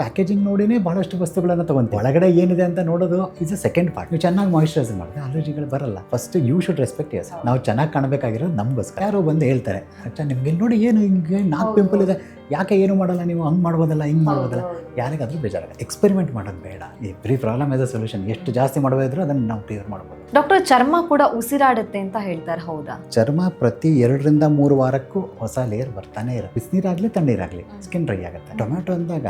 Packaging ನೋಡಿನೇ ಬಹಳಷ್ಟು ವಸ್ತುಗಳನ್ನು ತಗೊಂತೀವಿ. ಒಳಗಡೆ ಏನಿದೆ ಅಂತ ನೋಡೋದು ಇಸ್ ಅ ಸೆಕೆಂಡ್ ಪಾರ್ಟ್. ನೀವು ಚೆನ್ನಾಗಿ ಮಾಯಿಶ್ಚರೈಸ್ ಮಾಡಿದ್ರೆ ಅಲರ್ಜಿಗಳು ಬರಲ್ಲ. First you should respect us. ನಾವು ಚೆನ್ನಾಗಿ ಕಾಣಬೇಕಾಗಿರೋದು ನಮಗೋಸ್ಕರ. ಯಾರೋ ಬಂದು ಹೇಳ್ತಾರೆ ಅಚ್ಚಾ ನಿಮ್ಗೆ ನೋಡಿ ಏನು ಹಿಂಗೆ 4 ಪಿಂಪಲ್ ಇದೆ, ಯಾಕೆ ಏನು ಮಾಡಲ್ಲ ನೀವು, ಹಂಗೆ ಮಾಡ್ಬೋದಲ್ಲ ಹಿಂಗೆ ಮಾಡ್ಬೋದಲ್ಲ, ಯಾರಿಗಾದ್ರೂ ಬೇಜಾರಾಗ. ಎಕ್ಸ್ಪೆರಿಮೆಂಟ್ ಮಾಡೋದು ಬೇಡ. Every problem is a solution. ಎಷ್ಟು ಜಾಸ್ತಿ ಮಾಡಬೇಕಾದ್ರೂ ಅದನ್ನು ನಾವು ಕ್ಲಿಯರ್ ಮಾಡ್ಬೋದು. ಡಾಕ್ಟರ್, ಚರ್ಮ ಕೂಡ ಉಸಿರಾಡುತ್ತೆ ಅಂತ ಹೇಳ್ತಾರೆ, ಹೌದಾ? ಚರ್ಮ ಪ್ರತಿ 2 ರಿಂದ 3 ವಾರಕ್ಕೂ ಹೊಸ ಲೇಯರ್ ಬರ್ತಾನೆ ಇರುತ್ತೆ. ಬಿಸಿನೀರಾಗಲಿ ತಣ್ಣೀರಾಗಲಿ ಸ್ಕಿನ್ ಡ್ರೈ ಆಗುತ್ತೆ. ಟೊಮ್ಯಾಟೊ ಅಂದಾಗ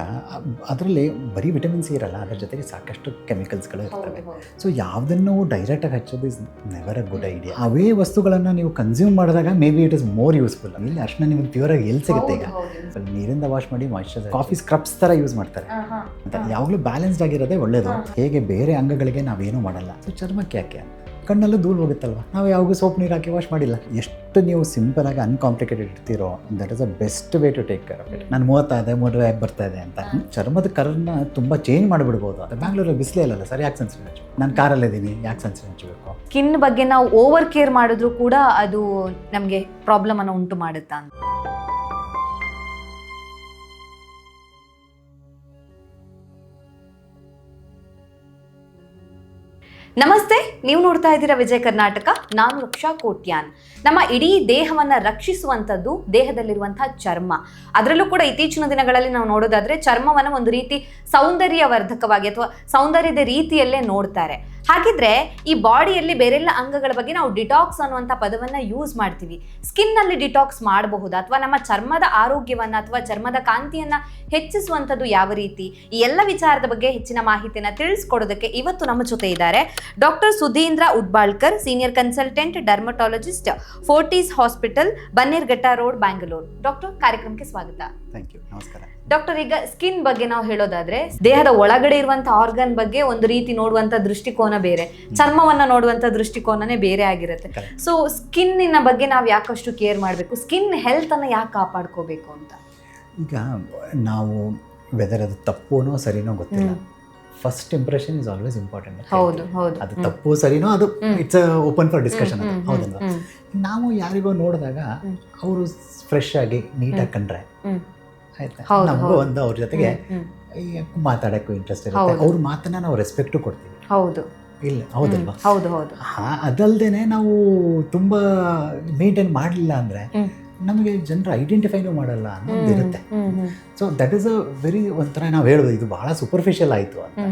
ಅದರಲ್ಲಿ ಬರೀ ವಿಟಮಿನ್ ಸಿ ಇರಲ್ಲ, ಅದ್ರ ಜೊತೆಗೆ ಸಾಕಷ್ಟು ಕೆಮಿಕಲ್ಸ್ಗಳು ಇರ್ತವೆ. ಸೊ ಯಾವುದನ್ನು ಡೈರೆಕ್ಟಾಗಿ ಹಚ್ಚೋದು is never a good idea. ಅವೇ ವಸ್ತುಗಳನ್ನು ನೀವು ಕನ್ಸ್ಯೂಮ್ ಮಾಡಿದಾಗ maybe it is more useful. ಇಲ್ಲಿ ಅರ್ಶನ ನಿಮಗೆ ಪ್ಯೂರಾಗಿ ಎಲ್ಲಿ ಸಿಗುತ್ತೆ? ಈಗ ನೀರಿಂದ ವಾಶ್ ಮಾಡಿ ಮಾಯಿಶ್ಚರೈಸರ್, ಕಾಫಿ ಸ್ಕ್ರಬ್ಸ್ ಥರ ಯೂಸ್ ಮಾಡ್ತಾರೆ ಅಂತ. ಯಾವಾಗಲೂ ಬ್ಯಾಲೆನ್ಸ್ಡ್ ಆಗಿರೋದೇ ಒಳ್ಳೇದು. ಹೇಗೆ ಬೇರೆ ಅಂಗಗಳಿಗೆ ನಾವೇನು ಮಾಡಲ್ಲ, ಸೊ ಚರ್ಮಕ್ಕೆ ಯಾಕೆ? ಕಣ್ಣಲ್ಲೂ ಧೂಳು ಹೋಗುತ್ತಲ್ವ, ನಾವು ಯಾವಾಗೂ ಸೋಪ್ ನೀರು ಹಾಕಿ ವಾಶ್ ಮಾಡಿಲ್ಲ. ಎಷ್ಟು ನೀವು ಸಿಂಪಲ್ ಆಗಿ ಅನ್ಕಾಂಪ್ಲಿಕೇಟೆಡ್ ಇರ್ತೀರೋ that is a best way to take care of it. ನಾನು 30 ಮದುವೆ ಆಗಿ ಬರ್ತಾ ಇದೆ ಅಂತ ಚರ್ಮದ ಕಲರ್ನ ತುಂಬ ಚೇಂಜ್ ಮಾಡಿಬಿಡ್ಬೋದು. ಅದು ಬ್ಯಾಂಗ್ಳೂರಲ್ಲಿ ಬಿಸಿಲೇ ಇಲ್ಲಲ್ಲ ಸರ್, ಯಾಕೆ ಸನ್ಸ್ಕ್ರೀನ್ ಹಚ್ಚು? ನಾನು ಕಾರಲ್ಲಿದ್ದೀನಿ, ಯಾಕೆ ಸನ್ಸ್ಕ್ರೀನ್ ಹಚ್ಚಬೇಕು? ಸ್ಕಿನ್ ಬಗ್ಗೆ ನಾವು ಓವರ್ ಕೇರ್ ಮಾಡಿದ್ರು ಕೂಡ ಅದು ನಮಗೆ ಪ್ರಾಬ್ಲಮ್ ಅನ್ನು ಉಂಟು ಮಾಡುತ್ತಾ ಅಂತ. ನಮಸ್ತೆ, ನೀವು ನೋಡ್ತಾ ಇದ್ದೀರಾ ವಿಜಯ ಕರ್ನಾಟಕ. ನಾನು ರಕ್ಷಾ ಕೋಟ್ಯಾನ್. ನಮ್ಮ ಇಡೀ ದೇಹವನ್ನು ರಕ್ಷಿಸುವಂಥದ್ದು ದೇಹದಲ್ಲಿರುವಂತಹ ಚರ್ಮ. ಅದರಲ್ಲೂ ಕೂಡ ಇತ್ತೀಚಿನ ದಿನಗಳಲ್ಲಿ ನಾವು ನೋಡೋದಾದ್ರೆ ಚರ್ಮವನ್ನು ಒಂದು ರೀತಿ ಸೌಂದರ್ಯವರ್ಧಕವಾಗಿ ಅಥವಾ ಸೌಂದರ್ಯದ ರೀತಿಯಲ್ಲೇ ನೋಡ್ತಾರೆ. ಹಾಗಿದ್ರೆ ಈ ಬಾಡಿಯಲ್ಲಿ ಬೇರೆಲ್ಲ ಅಂಗಗಳ ಬಗ್ಗೆ ನಾವು ಡಿಟಾಕ್ಸ್ ಅನ್ನುವಂಥ ಪದವನ್ನು ಯೂಸ್ ಮಾಡ್ತೀವಿ. ಸ್ಕಿನ್ನಲ್ಲಿ ಡಿಟಾಕ್ಸ್ ಮಾಡಬಹುದಾ, ಅಥವಾ ನಮ್ಮ ಚರ್ಮದ ಆರೋಗ್ಯವನ್ನು ಅಥವಾ ಚರ್ಮದ ಕಾಂತಿಯನ್ನು ಹೆಚ್ಚಿಸುವಂಥದ್ದು ಯಾವ ರೀತಿ? ಈ ಎಲ್ಲ ವಿಚಾರದ ಬಗ್ಗೆ ಹೆಚ್ಚಿನ ಮಾಹಿತಿಯನ್ನು ತಿಳಿಸ್ಕೊಡೋದಕ್ಕೆ ಇವತ್ತು ನಮ್ಮ ಜೊತೆ ಇದ್ದಾರೆ doctor Sudheendra Udbalkar, senior consultant dermatologist, Fortis hospital, Bannerghatta road, Bangalore. Doctor, ಕಾರ್ಯಕ್ರಮಕ್ಕೆ ಸ್ವಾಗತ. Thank you. ನಮಸ್ಕಾರ ಡಾಕ್ಟರ್. ಈಗ ಸ್ಕಿನ್ ಬಗ್ಗೆ ನಾವು ಹೇಳೋದಾದ್ರೆ ದೇಹದ ಒಳಗಡೆ ಇರುವಂತಹ ಆರ್ಗನ್ ಬಗ್ಗೆ ಒಂದು ರೀತಿ ನೋಡುವಂತ ದೃಷ್ಟಿಕೋನ ಬೇರೆ, ಚರ್ಮವನ್ನ ನೋಡುವಂತ ದೃಷ್ಟಿಕೋನನೇ ಬೇರೆ ಆಗಿರುತ್ತೆ. ಸೊ ಸ್ಕಿನ್ನಿನ ಬಗ್ಗೆ ನಾವು ಯಾಕಷ್ಟು ಕೇರ್ ಮಾಡಬೇಕು, ಸ್ಕಿನ್ ಹೆಲ್ತ್ ಅನ್ನ ಯಾಕೆ ಕಾಪಾಡ್ಕೋಬೇಕು ಅಂತ? ಈಗ ನಾವು ವೆದರ್ ಅದು ತಪ್ಪುನೋ ಸರಿನೋ ಗೊತ್ತಿಲ್ಲ, first impression is always important. ಹೌದು ಹೌದು. ಅದು ತಪ್ಪು ಸರಿನೋ ಅದು ಇಟ್ಸ್ ಓಪನ್ ಫಾರ್ ಡಿಸ್ಕಷನ್. ಅದು ಹೌದಲ್ವಾ? ನಾವು ಯಾರಿಗೋ ನೋಡಿದಾಗ ಅವರು ಫ್ರೆಶ್ ಆಗಿ ನೀಟಾಗಿ ಕಂಡ್ರೆ ಆಯ್ತಾ, ನಮಗೂ ಒಂದು ಅವ್ರ ಜೊತೆಗೆ ಮಾತಾಡೋಕ್ಕೂ ಇಂಟ್ರೆಸ್ಟ್ ಇರುತ್ತೆ. ಅವ್ರ ಮಾತನ್ನ ನಾವು ರೆಸ್ಪೆಕ್ಟು ಕೊಡ್ತೀವಿ. ಹೌದು ಇಲ್ಲ, ಹೌದಲ್ವಾ? ಹೌದು ಹೌದು. ಅದಲ್ದೇನೆ ನಾವು ತುಂಬ ಮೇಂಟೈನ್ ಮಾಡಲಿಲ್ಲ ಅಂದರೆ ನಮಗೆ ಜನರು ಐಡೆಂಟಿಫೈನೂ ಮಾಡಲ್ಲ ಅನ್ನೋದು ಇರುತ್ತೆ. So that is a very ಒಂಥರ ನಾವು ಹೇಳ್ಬೋದು ಇದು ಬಹಳ ಸೂಪರ್ಫಿಷಿಯಲ್ ಆಯಿತು ಅಂತ.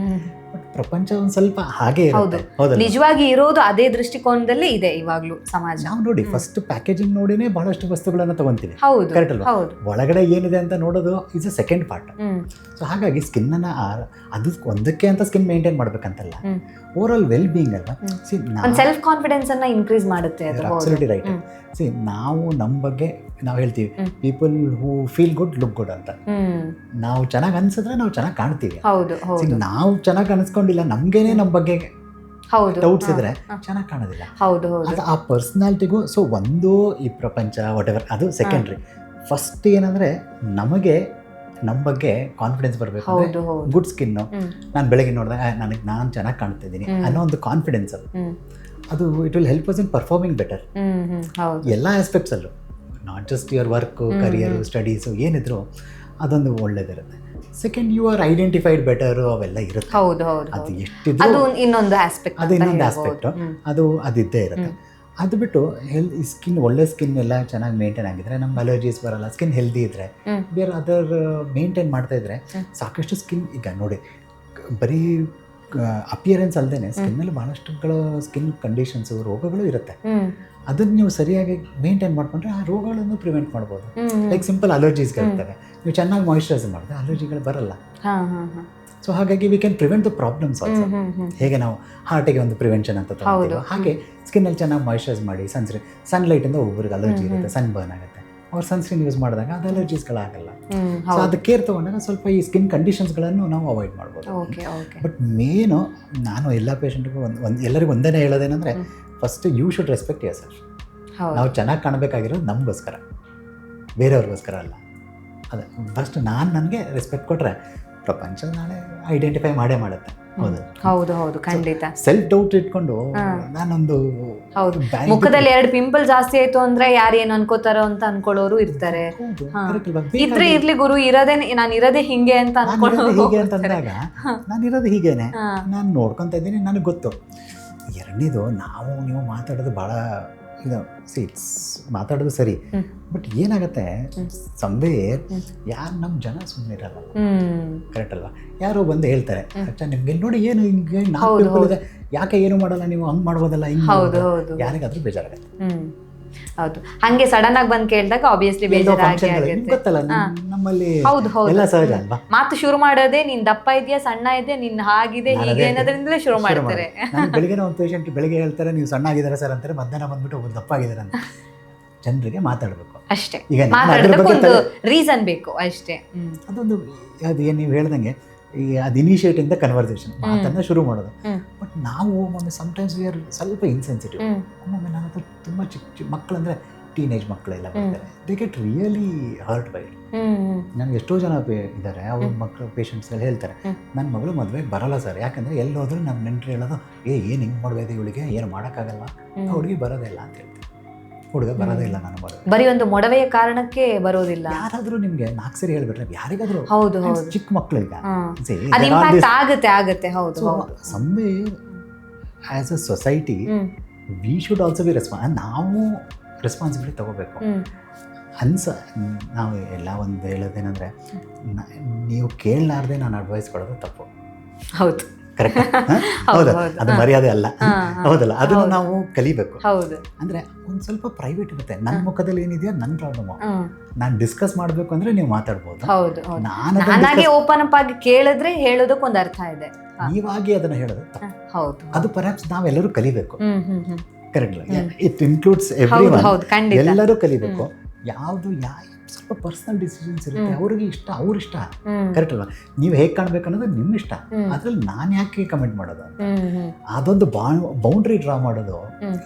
ಬಟ್ ಪ್ರಪಂಚ ಒಂದು ಸ್ವಲ್ಪ ಹಾಗೆ ಇರುತ್ತೆ. ಹೌದಾ? ನಿಜವಾಗಿ ಇರೋದು ಅದೇ ದೃಷ್ಟಿಕೋನದಲ್ಲೇ ಇದೆ ಇವಾಗಲೂ ಸಮಾಜ. ನಾವು ನೋಡಿ ಫಸ್ಟ್ ಪ್ಯಾಕೇಜಿಂಗ್ ನೋಡಿನೇ ಬಹಳಷ್ಟು ವಸ್ತುಗಳನ್ನು ತಗೊಂತೀವಿ. ಹೌದು, ಕರೆಕ್ಟ್ ಅಲ್ವಾ? ಹೌದು. ಒಳಗಡೆ ಏನಿದೆ ಅಂತ ನೋಡೋದು is a second part. So ಹಾಗಾಗಿ ಸ್ಕಿನ್ನನ್ನು ಅದು ಒಂದಕ್ಕೆ ಅಂತ ಸ್ಕಿನ್ ಮೇಂಟೈನ್ ಮಾಡ್ಬೇಕಂತಲ್ಲ, ಓವರ್ ಆಲ್ ವೆಲ್ ಬೀಯಿಂಗ್ ಅಲ್ವಾ? ಸೆಲ್ಫ್ ಕಾನ್ಫಿಡೆನ್ಸ್ ಅನ್ನ ಇನ್ಕ್ರೀಸ್ ಮಾಡುತ್ತೆ. Absolutely right. ಸಿ ನಾವು ನಮ್ಮ ಬಗ್ಗೆ ನಾವು ಹೇಳ್ತೀವಿ people who feel good look good ಅಂತ. ನಾವು ಚೆನ್ನಾಗಿ ಅನ್ಸಿದ್ರೆ ನಾವು ಚೆನ್ನಾಗಿ ಕಾಣ್ತೀವಿ. ನಾವು ಚೆನ್ನಾಗಿ ಅನ್ಸ್ಕೊಂಡಿಲ್ಲ, ನಮ್ಗೇನೆ ನಮ್ಮ ಬಗ್ಗೆ ಡೌಟ್ಸ್ ಇದ್ರೆ ಚೆನ್ನಾಗಿ ಕಾಣೋದಿಲ್ಲ. ಅದು ಆ ಪರ್ಸನಾಲಿಟಿಗೂ. ಸೊ ಒಂದು ಈ ಪ್ರಪಂಚ ವಾಟ್ ಎವರ್ ಅದು ಸೆಕೆಂಡ್ರಿ. ಫಸ್ಟ್ ಏನಂದ್ರೆ ನಮಗೆ ನಮ್ಮ ಬಗ್ಗೆ ಕಾನ್ಫಿಡೆನ್ಸ್ ಬರಬೇಕು. ಗುಡ್ ಸ್ಕಿನ್ನು, ನಾನು ಬೆಳಗ್ಗೆ ನೋಡಿದಾಗ ನಾನು ಚೆನ್ನಾಗಿ ಕಾಣ್ತಿದ್ದೀನಿ ಅನ್ನೋ ಒಂದು ಕಾನ್ಫಿಡೆನ್ಸ್ ಅದು it will help us in performing better ಎಲ್ಲ ಆಸ್ಪೆಕ್ಟ್ಸಲ್ಲೂ, not just your work, career, studies ಏನಿದ್ರು ಅದೊಂದು ಒಳ್ಳೇದಿರುತ್ತೆ. Second, you are identified better, ಅವೆಲ್ಲ ಇರುತ್ತೆ. ಅದು ಎಷ್ಟಿದ್ರು ಅದು ಇನ್ನೊಂದು ಆಸ್ಪೆಕ್ಟ್, ಅದು ಅದಿದ್ದೇ ಇರುತ್ತೆ. ಅದು ಬಿಟ್ಟು ಸ್ಕಿನ್ ಒಳ್ಳೆ ಸ್ಕಿನ್ ಎಲ್ಲ ಚೆನ್ನಾಗಿ ಮೇಂಟೈನ್ ಆಗಿದ್ರೆ ನಮ್ಗೆ ಅಲರ್ಜೀಸ್ ಬರಲ್ಲ. ಸ್ಕಿನ್ ಹೆಲ್ದಿ ಇದ್ರೆ ಬೇರೆ ಅದರ್ ಮೇಂಟೈನ್ ಮಾಡ್ತಾ ಇದ್ರೆ ಸಾಕಷ್ಟು ಸ್ಕಿನ್. ಈಗ ನೋಡಿ ಬರೀ ಅಪಿಯರೆನ್ಸ್ ಅಲ್ಲದೆ ಸ್ಕಿನ್ನಲ್ಲಿ ಭಾಳಷ್ಟುಗಳ ಸ್ಕಿನ್ ಕಂಡೀಷನ್ಸು, ರೋಗಗಳು ಇರುತ್ತೆ. ಅದನ್ನು ನೀವು ಸರಿಯಾಗಿ ಮೇಂಟೈನ್ ಮಾಡ್ಕೊಂಡ್ರೆ ಆ ರೋಗಗಳನ್ನು ಪ್ರಿವೆಂಟ್ ಮಾಡ್ಬೋದು. ಲೈಕ್ ಸಿಂಪಲ್ ಅಲರ್ಜೀಸ್ಗಳಿರ್ತವೆ, ನೀವು ಚೆನ್ನಾಗಿ ಮಾಯಿಶ್ಚರೈಸ್ ಮಾಡಿದ್ರೆ ಅಲರ್ಜಿಗಳು ಬರಲ್ಲ. ಸೊ ಹಾಗಾಗಿ we can prevent the problems also. ಹೇಗೆ ನಾವು ಹಾರ್ಟಿಗೆ ಒಂದು ಪ್ರಿವೆನ್ಷನ್ ಅಂತ ತಗೊಳ್ತೀವಿ, ಹಾಗೆ ಸ್ಕಿನ್ನಲ್ಲಿ ಚೆನ್ನಾಗಿ ಮಾಯಿಶ್ಚರೈಸ್ ಮಾಡಿ ಸನ್ಲೈಟಿಂದ ಒಬ್ಬರಿಗೆ ಅಲರ್ಜಿ ಇರುತ್ತೆ, ಸನ್ ಬರ್ನ್ ಆಗುತ್ತೆ. ಅವ್ರು ಸನ್ಸ್ಕ್ರೀನ್ ಯೂಸ್ ಮಾಡಿದಾಗ ಅದು ಅಲರ್ಜೀಸ್ಗಳಾಗಲ್ಲ. ಸೊ ಅದು ಕೇರ್ ತೊಗೊಂಡಾಗ ಸ್ವಲ್ಪ ಈ ಸ್ಕಿನ್ ಕಂಡೀಷನ್ಸ್ಗಳನ್ನು ನಾವು ಅವಾಯ್ಡ್ ಮಾಡ್ಬೋದು. ಬಟ್ ಮೇನು ನಾನು ಎಲ್ಲ ಪೇಷಂಟ್ಗೂ ಎಲ್ಲರಿಗೂ ಒಂದೇ ಹೇಳೋದೇನೆಂದರೆ first you should respect yourself. ನಾವು ಚೆನ್ನಾಗಿ ಕಾಣಬೇಕಾಗಿರೋದು ನಮಗೋಸ್ಕರ, ಬೇರೆಯವ್ರಿಗೋಸ್ಕರ ಅಲ್ಲ. ಅದೇ ಫಸ್ಟ್ ನನಗೆ ರೆಸ್ಪೆಕ್ಟ್ ಕೊಟ್ಟರೆ ಪ್ರಪಂಚ ನಾಳೆ ಐಡೆಂಟಿಫೈ ಮಾಡೇ ಮಾಡುತ್ತೆ. ಹೌದು ಹೌದು ಖಂಡಿತ. ಸೆಲ್ಫ್ ಡೌಟ್ ಇಟ್ಕೊಂಡು ನಾನೊಂದು ಹೌದು, ಮುಖದಲ್ಲಿ 2 ಪಿಂಪಲ್ ಜಾಸ್ತಿ ಆಯ್ತು ಅಂದ್ರೆ ಯಾರು ಏನು ಅನ್ಕೋತಾರೋ ಅಂತ ಅನ್ಕೊಳ್ಳೋರು ಇರ್ತಾರೆ. ಇದ್ರೆ ಇರ್ಲಿ ಗುರು, ನಾನು ಇರೋದೇ ಹಿಂಗೆ ಅಂತ ಹೀಗೆ ಅಂತಂದಾಗ ನಾನು ಇರೋದು ಹೀಗೇನೆ, ನಾನು ನೋಡ್ಕೊತಾ ಇದ್ದೀನಿ, ನನಗೆ ಗೊತ್ತು. ಎರಡನೇದು, ನೀವು ಮಾತಾಡೋದು ಭಾಳ ಇದು ಮಾತಾಡೋದು ಸರಿ, ಬಟ್ ಏನಾಗತ್ತೆ ಸಂವೇರ್ ಯಾರು ನಮ್ಮ ಜನ ಸುಮ್ಮನೆ ಇರಲ್ಲ. ಕರೆಕ್ಟ್ ಅಲ್ವಾ? ಯಾರೋ ಬಂದು ಹೇಳ್ತಾರೆ, ಅಚ್ಚಾ ನಿಮ್ಗೆ ನೋಡಿ ಏನು ಹಿಂಗೆ 4 ಪೀಪಲ್ ಇದೆ, ಯಾಕೆ ಏನು ಮಾಡಲ್ಲ ನೀವು, ಹಂಗೆ ಮಾಡ್ಬೋದಲ್ಲ, ಹಿಂಗೆ ಯಾರಿಗಾದ್ರೂ ಬೇಜಾರಾಗತ್ತೆ. ಹೌದು, ಹಂಗೆ ಸಡನ್ ಆಗಿ ಬಂದು ಕೇಳಿದಾಗ ಆಬ್ವಿಯಸ್ಲಿ ಗೊತ್ತಲ್ಲ ನಮ್ಮಲ್ಲಿ ಎಲ್ಲ ಸಹಜ ಅಲ್ವಾ? ಮಾತು ಶುರು ಮಾಡೋದೇ ನೀನ್ ದಪ್ಪ ಇದೆಯಾ, ಸಣ್ಣ ಇದೆ, ನಿನ್ ಹಾಗಿದೆ, ಹೀಗೆ ಅನ್ನೋದ್ರಿಂದಲೇ ಶುರು ಮಾಡ್ತಾರೆ. ಬೆಳಿಗ್ಗೆ ಒಂದು ಪೇಷಂಟ್ ಬೆಳಿಗ್ಗೆ ಹೇಳ್ತಾರೆ ನೀವು ಸಣ್ಣ ಆಗಿದ್ದಾರೆ ಸರ್ ಅಂತಾರೆ, ಮಧ್ಯಾಹ್ನ ಬಂದ್ಬಿಟ್ಟು ಒಬ್ಬರು ದಪ್ಪ ಆಗಿದ್ದಾರೆ ಅಂತ. ಜನರಿಗೆ ಮಾತಾಡಬೇಕು ಅಷ್ಟೇ, ಮಾತಾಡೋದಕ್ಕೊಂದು ರೀಸನ್ ಬೇಕು ಅಷ್ಟೇ. ಅದೊಂದು ಅದು ಏನು ನೀವು ಹೇಳ್ದಂಗೆ ಅದು ಇನಿಷಿಯೇಟ್ ಇಂದ ಕನ್ವರ್ಸೇಷನ್ ಮಾತನ್ನ ಶುರು ಮಾಡೋದು. ಬಟ್ ನಾವು ಒಮ್ಮೊಮ್ಮೆ ಸಮ್ಟೈಮ್ಸ್ ವಿ ಆರ್ ಸ್ವಲ್ಪ ಇನ್ಸೆನ್ಸಿಟಿವ್. ಒಮ್ಮೊಮ್ಮೆ ನಾನು ತುಂಬ ಚಿಕ್ಕ ಮಕ್ಕಳು ಅಂದರೆ ಟೀನೇಜ್ ಮಕ್ಕಳೆಲ್ಲ ಬರ್ತಾರೆ, they get really hurt by it. ನನಗೆ ಎಷ್ಟೋ ಜನ ಇದ್ದಾರೆ, ಅವ್ರ ಮಕ್ಕಳು ಪೇಷಂಟ್ಸ್ ಎಲ್ಲ ಹೇಳ್ತಾರೆ, ನನ್ನ ಮಗಳು ಮದುವೆಗೆ ಬರಲ್ಲ ಸರ್, ಯಾಕಂದರೆ ಎಲ್ಲೋದ್ರೂ ನಮ್ಮ ನೆಂಟರು ಹೇಳೋದು ಏನು ಹಿಂಗೆ ಮಾಡಬೇಕು ಇವಳಿಗೆ, ಏನು ಮಾಡೋಕ್ಕಾಗಲ್ಲ, ಹುಡುಗಿ ಬರೋದೇ ಇಲ್ಲ ಅಂತ ಹೇಳ್ತಾರೆ. ಹುಡುಗ ಬರೋದೇ ಇಲ್ಲ, ನಾನು ಬರೀ ಒಂದು ಮೊಡವೆಯ ಕಾರಣಕ್ಕೆ ಬರೋದಿಲ್ಲ. ಯಾರಾದ್ರೂ ನಿಮ್ಗೆ 4 ಸರಿ ಹೇಳ್ಬಿಟ್ರೆ ಯಾರಿಗಾದ್ರೂ, ಹೌದು ಚಿಕ್ಕ ಮಕ್ಕಳಿಗೆ ಆಗುತ್ತೆ. ಹೌದು, somewhere as a society we should also be ನಾವು ರೆಸ್ಪಾನ್ಸಿಬಿಲಿಟಿ ತಗೋಬೇಕು. ನಾವು ಎಲ್ಲ ಒಂದು ಹೇಳೋದೇನೆಂದರೆ, ನೀವು ಕೇಳಲಾರ್ದೆ ನಾನು ಅಡ್ವೈಸ್ ಕೊಡೋದು ತಪ್ಪು. ಹೌದು, ಕರೆಕ್ಟ್. ಹೌದಾ? ಅದು ಮರ್ಯಾದೆ ಅಲ್ಲ, ಹೌದಲ್ಲ? ಅದನ್ನು ನಾವು ಕಲಿಬೇಕು. ಅಂದ್ರೆ ಒಂದು ಸ್ವಲ್ಪ ಪ್ರೈವೇಟ್ ಇರುತ್ತೆ. ನನ್ನ ಮುಖದಲ್ಲಿ ಏನಿದೆಯೋ ನನ್ನ ಪ್ರಾಬ್ಲಮ್ ನಾನು ಡಿಸ್ಕಸ್ ಮಾಡಬೇಕು ಅಂದ್ರೆ ನೀವು ಮಾತಾಡ್ಬೋದು. ನಾನಾಗೆ ಓಪನ್ ಅಪ್ ಆಗಿ ಕೇಳಿದ್ರೆ ಹೇಳೋದಕ್ಕೊಂದು ಅರ್ಥ ಇದೆ. ನೀವಾಗಿ ಅದನ್ನ ಹೇಳೋದು ಹೌದು, ಅದು ಪರ್ಹ್ಯಾಪ್ಸ್ ನಾವೆಲ್ಲರೂ ಕಲಿಬೇಕು. ಕರೆಕ್ಟ್. ಇಟ್ ಇನ್ಕ್ಲೂಡ್ಸ್ ಎವ್ರಿವನ್, ಎಲ್ಲರೂ ಕಲಿಬೇಕು. ಯಾವುದು ಸ್ವಲ್ಪ ಪರ್ಸನಲ್ ಡಿಸಿಷನ್ಸ್ ಇರುತ್ತೆ, ಅವ್ರಿಗೆ ಇಷ್ಟ ಅವ್ರ ಇಷ್ಟ. ಕರೆಕ್ಟ್ ಅಲ್ವಾ? ನೀವು ಹೇಗೆ ಕಾಣ್ಬೇಕು ಅನ್ನೋದು ನಿಮ್ಮ ಇಷ್ಟ, ಅದ್ರಲ್ಲಿ ನಾನು ಯಾಕೆ ಕಮೆಂಟ್ ಮಾಡೋದು ಅಂತ. ಅದೊಂದು ಬೌಂಡ್ರಿ ಡ್ರಾ ಮಾಡೋದು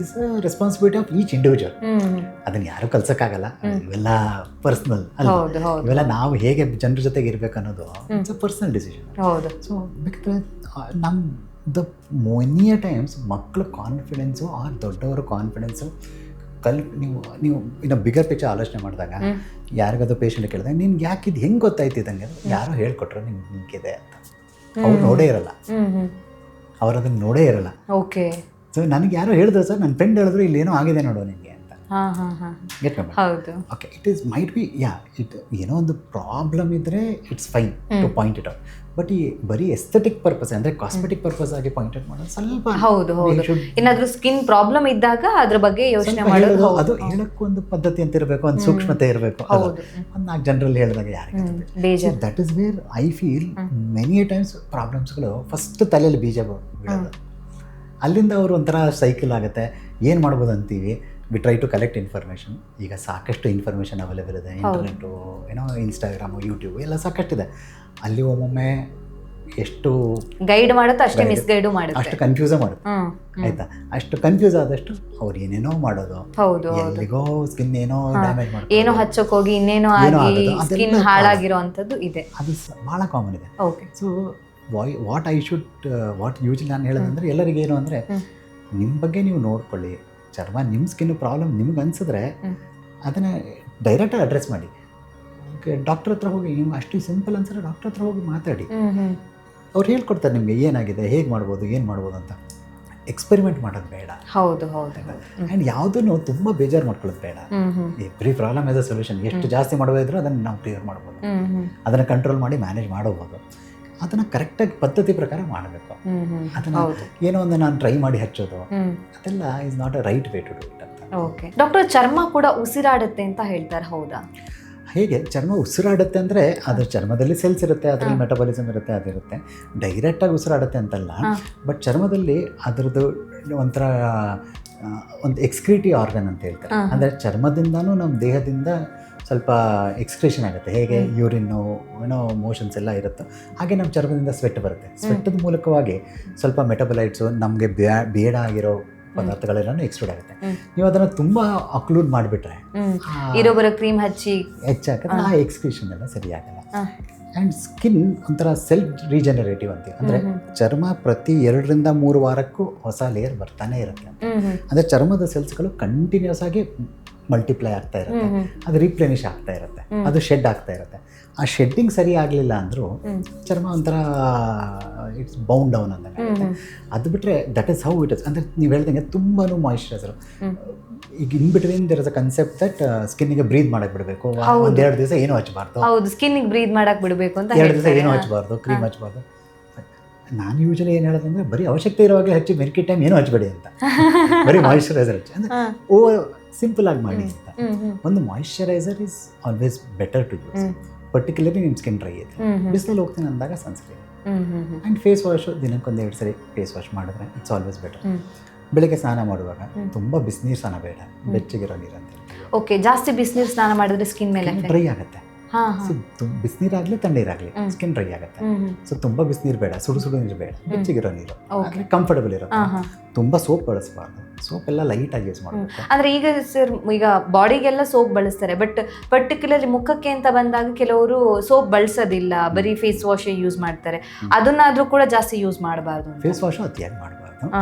is responsibility of each individual. ಅದನ್ನ ಯಾರು ಕಲ್ಸಕ್ಕಾಗಲ್ಲ, ಇವೆಲ್ಲ ಪರ್ಸನಲ್ ಅಲ್ಲ. ಇವೆಲ್ಲ ನಾವು ಹೇಗೆ ಜನರ ಜೊತೆಗೆ ಇರ್ಬೇಕು ಅನ್ನೋದು it's a personal decision. So ಬೇಕಾದ್ರೆ ಮೆನಿ ಟೈಮ್ಸ್ ಮಕ್ಕಳ ಕಾನ್ಫಿಡೆನ್ಸು ಆರ್ ದೊಡ್ಡವರ ಕಾನ್ಫಿಡೆನ್ಸು ನೀವು ಇನ್ನು ಬಿಗರ್ ಪಿಕ್ಚರ್ ಆಲೋಚನೆ ಮಾಡಿದಾಗ, ಯಾರಿಗಾದ್ರೂ ಪೇಷಂಟ್ ಕೇಳಿದಾಗ ನಿನ್ಗೆ ಯಾಕೆ ಇದು ಹೆಂಗೆ ಗೊತ್ತಾಯ್ತು ಇದ್ದಂಗೆ, ಯಾರೋ ಹೇಳ್ಕೊಟ್ರು ನಿಮ್ಗಿದೆ ಅಂತ. ಅವ್ರು ನೋಡೇ ಇರಲ್ಲ, ಅವ್ರು ಅದನ್ನು ನೋಡೇ ಇರಲ್ಲ. ಓಕೆ. ಸೊ ನನಗೆ ಯಾರೋ ಹೇಳಿದ್ರು ಸರ್, ನನ್ನ ಫ್ರೆಂಡ್ ಹೇಳಿದ್ರು ಇಲ್ಲಿ ಏನೋ ಆಗಿದೆ ನೋಡೋ ನಿಮಗೆ ಅಂತ. Okay, it is might be ಏನೋ ಒಂದು ಪ್ರಾಬ್ಲಮ್ ಇದ್ರೆ it's fine to point it out. But ಈ ಬರೀ ಎಸ್ಥೆಟಿಕ್ ಪರ್ಪಸ್ ಅಂದ್ರೆ ಕಾಸ್ಮೆಟಿಕ್ ಪರ್ಪಸ್ ಆಗಿ ಪಾಯಿಂಟ್ ಔಟ್ ಮಾಡೋದು ಸ್ವಲ್ಪ. ಹೌದು, ಏನಾದ್ರೂ ಸ್ಕಿನ್ ಪ್ರಾಬ್ಲಮ್ ಇದ್ದಾಗ ಅದ್ರ ಬಗ್ಗೆ ಯೋಚನೆ ಮಾಡೋದು. ಅದು ಹೇಳಕ್ಕೂ ಪದ್ಧತಿ ಅಂತ ಇರಬೇಕು, ಒಂದು ಸೂಕ್ಷ್ಮತೆ ಇರಬೇಕು. ಒಂದು 4 ಜನರಲ್ಲಿ ಹೇಳಿದಾಗ ಯಾರಿಗೆ that is where I feel many times ಪ್ರಾಬ್ಲಮ್ಸ್ಗಳು ಫಸ್ಟ್ ತಲೆಯಲ್ಲಿ ಬೀಜ ಬಿಡೋದು. ಅಲ್ಲಿಂದ ಅವರು ಒಂಥರ ಸೈಕಲ್ ಆಗುತ್ತೆ. ಏನು ಮಾಡ್ಬೋದು ಅಂತೀವಿ, we try to collect information. ಈಗ ಸಾಕಷ್ಟು ಇನ್ಫಾರ್ಮೇಷನ್ ಅವೈಲೇಬಲ್ ಇದೆ, ಇಂಟರ್ನೆಟ್ಟು, ಇನ್ಸ್ಟಾಗ್ರಾಮು, ಯೂಟ್ಯೂಬ್ ಎಲ್ಲ ಸಾಕಷ್ಟಿದೆ. ಅಲ್ಲಿ ಒಮ್ಮೊಮ್ಮೆ ಎಷ್ಟು ಗೈಡ್ ಮಾಡುತ್ತೆ ಅಷ್ಟೇ ಮಿಸ್ಗೈಡು ಮಾಡುತ್ತೆ, ಅಷ್ಟು ಕನ್ಫ್ಯೂಸ್ ಮಾಡುತ್ತೆ. ಆಯ್ತಾ? ಅಷ್ಟು ಕನ್ಫ್ಯೂಸ್ ಆದಷ್ಟು ಅವ್ರು ಏನೇನೋ ಮಾಡೋದು, ಎಲ್ಲಿಗೋ ಸ್ಕಿನ್ ಏನೋ ಡ್ಯಾಮೇಜ್ ಮಾಡೋದು, ಏನೋ ಹಚ್ಚೋಕೆ ಹೋಗಿ ಇನ್ನೇನೋ ಆಗಿ ಸ್ಕಿನ್ ಹಾಳಾಗಿರೋ ಅಂಥದ್ದು ಇದೆ. ಅದು ಭಾಳ ಕಾಮನ್ ಇದೆ. ಸೊ ವಾಟ್ ಯೂಶಲಿ ನಾನು ಹೇಳೋದಂದ್ರೆ, ಎಲ್ಲರಿಗೂ ಏನು ಅಂದರೆ, ನಿಮ್ಮ ಬಗ್ಗೆ ನೀವು ನೋಡ್ಕೊಳ್ಳಿ. ಚರ್ಮ ನಿಮ್ಮ ಸ್ಕಿನ್ ಪ್ರಾಬ್ಲಮ್ ನಿಮ್ಗೆ ಅನ್ಸಿದ್ರೆ ಅದನ್ನು ಡೈರೆಕ್ಟಾಗಿ ಅಡ್ರೆಸ್ ಮಾಡಿ. ಡಾಕ್ಟರ್ ಹತ್ರ ಹೋಗಿ, ನಿಮ್ಗೆ ಅಷ್ಟು ಸಿಂಪಲ್ ಅನ್ಸಿದ್ರೆ ಡಾಕ್ಟರ್ ಹತ್ರ ಹೋಗಿ ಮಾತಾಡಿ. ಅವ್ರು ಹೇಳ್ಕೊಡ್ತಾರೆ ನಿಮಗೆ ಏನಾಗಿದೆ, ಹೇಗೆ ಮಾಡ್ಬೋದು, ಏನು ಮಾಡ್ಬೋದು ಅಂತ. ಎಕ್ಸ್ಪೆರಿಮೆಂಟ್ ಮಾಡೋದು ಬೇಡ. ಹೌದು. ಆ್ಯಂಡ್ ಯಾವುದನ್ನು ತುಂಬ ಬೇಜಾರು ಮಾಡ್ಕೊಳ್ಳೋದು ಬೇಡ. Every problem as a solution. ಎಷ್ಟು ಜಾಸ್ತಿ ಮಾಡೋದಿದ್ರು ಅದನ್ನು ನಾವು ಕ್ಲಿಯರ್ ಮಾಡ್ಬೋದು, ಅದನ್ನು ಕಂಟ್ರೋಲ್ ಮಾಡಿ ಮ್ಯಾನೇಜ್ ಮಾಡಬಹುದು. ಅದನ್ನು ಕರೆಕ್ಟಾಗಿ ಪದ್ಧತಿ ಪ್ರಕಾರ ಮಾಡಬೇಕು. ಅದನ್ನು ಏನೋ ಒಂದು ನಾನು ಟ್ರೈ ಮಾಡಿ ಹಚ್ಚೋದು ಅದೆಲ್ಲ is not a right way to do it ಅಂತ. ಓಕೆ ಡಾಕ್ಟರ್, ಚರ್ಮ ಕೂಡ ಉಸಿರಾಡುತ್ತೆ ಅಂತ ಹೇಳ್ತಾರೆ, ಹೌದಾ? ಹೇಗೆ ಚರ್ಮ ಉಸಿರಾಡುತ್ತೆ ಅಂದರೆ ಅದ್ರ ಚರ್ಮದಲ್ಲಿ ಸೆಲ್ಸ್ ಇರುತ್ತೆ, ಅದರಲ್ಲಿ ಮೆಟಬಾಲಿಸಮ್ ಇರುತ್ತೆ, ಅದಿರುತ್ತೆ. ಡೈರೆಕ್ಟಾಗಿ ಉಸಿರಾಡುತ್ತೆ ಅಂತಲ್ಲ, ಬಟ್ ಚರ್ಮದಲ್ಲಿ ಅದರದ್ದು ಒಂಥರ ಒಂದು ಎಕ್ಸ್ಕ್ರೀಟಿ ಆರ್ಗನ್ ಅಂತ ಹೇಳ್ತಾರೆ. ಅಂದರೆ ಚರ್ಮದಿಂದನೂ ನಮ್ಮ ದೇಹದಿಂದ ಸ್ವಲ್ಪ ಎಕ್ಸ್ಕ್ರೀಷನ್ ಆಗುತ್ತೆ. ಹೇಗೆ ಯೂರಿನ್ನು ಏನೋ ಮೋಷನ್ಸ್ ಎಲ್ಲ ಇರುತ್ತೋ ಹಾಗೆ ನಮ್ಮ ಚರ್ಮದಿಂದ ಸ್ವೆಟ್ ಬರುತ್ತೆ. ಸ್ವೆಟ್ಟದ ಮೂಲಕವಾಗಿ ಸ್ವಲ್ಪ ಮೆಟಬಲೈಟ್ಸು, ನಮಗೆ ಬೇಡ ಆಗಿರೋ ಪದಾರ್ಥಗಳೆಲ್ಲನೂ ಎಕ್ಸ್ಟ್ರೂಡ್ ಆಗುತ್ತೆ. ನೀವು ಅದನ್ನು ತುಂಬ ಅಕ್ಲೂಡ್ ಮಾಡಿಬಿಟ್ರೆ, ಇರೋಬರೋ ಕ್ರೀಮ್ ಹಚ್ಚಿ ಹೆಚ್ಚಾಗುತ್ತೆ, ಆ ಎಕ್ಸ್ಕ್ರೀಷನ್ ಎಲ್ಲ ಸರಿಯಾಗಲ್ಲ. ಆ್ಯಂಡ್ ಸ್ಕಿನ್ ಒಂಥರ ಸೆಲ್ಫ್ ರೀಜನರೇಟಿವ್ ಅಂತೀವಿ. ಅಂದರೆ ಚರ್ಮ ಪ್ರತಿ 2 ರಿಂದ 3 ವಾರಕ್ಕೂ ಹೊಸ ಲೇಯರ್ ಬರ್ತಾನೆ ಇರುತ್ತೆ. ಅಂದರೆ ಚರ್ಮದ ಸೆಲ್ಸ್ಗಳು ಕಂಟಿನ್ಯೂಸ್ ಆಗಿ ಮಲ್ಟಿಪ್ಲೈ ಆಗ್ತಾ ಇರುತ್ತೆ, ಅದು ರೀಪ್ಲೆನಿಶ್ ಆಗ್ತಾ ಇರುತ್ತೆ, ಅದು ಶೆಡ್ ಆಗ್ತಾ ಇರುತ್ತೆ. ಆ ಶೆಡ್ಡಿಂಗ್ ಸರಿ ಆಗಲಿಲ್ಲ ಅಂದರೂ ಚರ್ಮ ಒಂಥರ ಇಟ್ಸ್ ಬೌಂಡ್ ಡೌನ್ ಅಂದಂಗೆ ಆಗುತ್ತೆ. ಅದು ಬಿಟ್ಟರೆ that is how it is. ಅಂದರೆ ನೀವು ಹೇಳ್ದಂಗೆ ತುಂಬಾ ಮಾಯಿಶ್ಚರೈಸರು ಈಗ in between there is a concept that ಸ್ಕಿನ್ನಿಗೆ ಬ್ರೀದ್ ಮಾಡಕ್ಕೆ ಬಿಡಬೇಕು, 1-2 ದಿವಸ ಏನು ಹಚ್ಚಬಾರ್ದು. ಹೌದು, ಸ್ಕಿನ್ನಿಗೆ ಬ್ರೀದ್ ಮಾಡಕ್ಕೆ ಬಿಡಬೇಕು ಅಂತ 2 ದಿವಸ ಏನು ಹಚ್ಚಬಾರ್ದು, ಕ್ರೀಮ್ ಹಚ್ಚಬಾರ್ದು. ನಾನು ಯೂಶಲಿ ಏನು ಹೇಳೋದಂದ್ರೆ ಬರೀ ಅವಶ್ಯಕತೆ ಇರುವಾಗಲೇ ಹಚ್ಚಿ ಮೆರ್ಕಿ ಟೈಮ್ ಏನೂ ಹಚ್ಚಬೇಡಿ ಅಂತ, ಬರೀ ಮಾಯಿಶ್ಚರೈಸರ್ ಹಚ್ಚಿ ಅಂದರೆ ಓವರ್ ಸಿಂಪಲ್ ಆಗಿ ಮಾಡಿ ಅಂತ. ಒಂದು moisturiser is always better to use, particularly ನಿಮ್ಮ ಸ್ಕಿನ್ ಡ್ರೈ ಇದೆ, ಬಿಸಿಲಲ್ಲಿ ಹೋಗ್ತೀನಿ ಅಂದಾಗ ಸನ್ಸ್ಕ್ರೀನ್ ಆ್ಯಂಡ್ ಫೇಸ್ ವಾಶು ದಿನಕ್ಕೊಂದು 2 ಸರಿ ಫೇಸ್ ವಾಶ್ ಮಾಡಿದ್ರೆ ಇಟ್ಸ್ ಆಲ್ವೇಸ್ ಬೆಟರ್. ಬೆಳಗ್ಗೆ ಸ್ನಾನ ಮಾಡುವಾಗ ತುಂಬ ಬಿಸಿನೀರು ಸ್ನಾನ ಬೇಡ, ಬೆಚ್ಚಗಿರೋ ನೀರು ಅಂತ. ಓಕೆ, ಜಾಸ್ತಿ ಬಿಸಿನೀರು ಸ್ನಾನ ಮಾಡಿದ್ರೆ ಸ್ಕಿನ್ ಮೇಲೆ ಡ್ರೈ ಆಗುತ್ತೆ. ಬಿಸಿನೀರಾಗಲಿ ತಣ್ಣೀರಾಗಲಿ ಸ್ಕಿನ್ ಡ್ರೈ ಆಗುತ್ತೆ. ಸೊ ತುಂಬ ಬಿಸಿನೀರು ಬೇಡ, ಸುಡು ನೀರು ಬೇಡ, ಬೆಚ್ಚಗಿರೋ ನೀರು ಕಂಫರ್ಟಬಲ್ ಇರುತ್ತೆ. ತುಂಬ ಸೋಪ್ ಬಳಸಬಾರ್ದು, ಸೋಪ್ ಎಲ್ಲ ಲೈಟಾಗಿ ಯೂಸ್ ಮಾಡಬೇಕು. ಅಂದರೆ ಈಗ ಸರ್, ಈಗ ಬಾಡಿಗೆಲ್ಲ ಸೋಪ್ ಬಳಸ್ತಾರೆ, ಬಟ್ ಪರ್ಟಿಕ್ಯುಲರ್ಲಿ ಮುಖಕ್ಕೆ ಅಂತ ಬಂದಾಗ ಕೆಲವರು ಸೋಪ್ ಬಳಸೋದಿಲ್ಲ, ಬರೀ ಫೇಸ್ ವಾಶ್ ಯೂಸ್ ಮಾಡ್ತಾರೆ. ಅದನ್ನಾದರೂ ಕೂಡ ಜಾಸ್ತಿ ಯೂಸ್ ಮಾಡಬಾರ್ದು. ಫೇಸ್ ವಾಶು ಅತಿಯಾಗಿ ಮಾಡಬಾರ್ದು.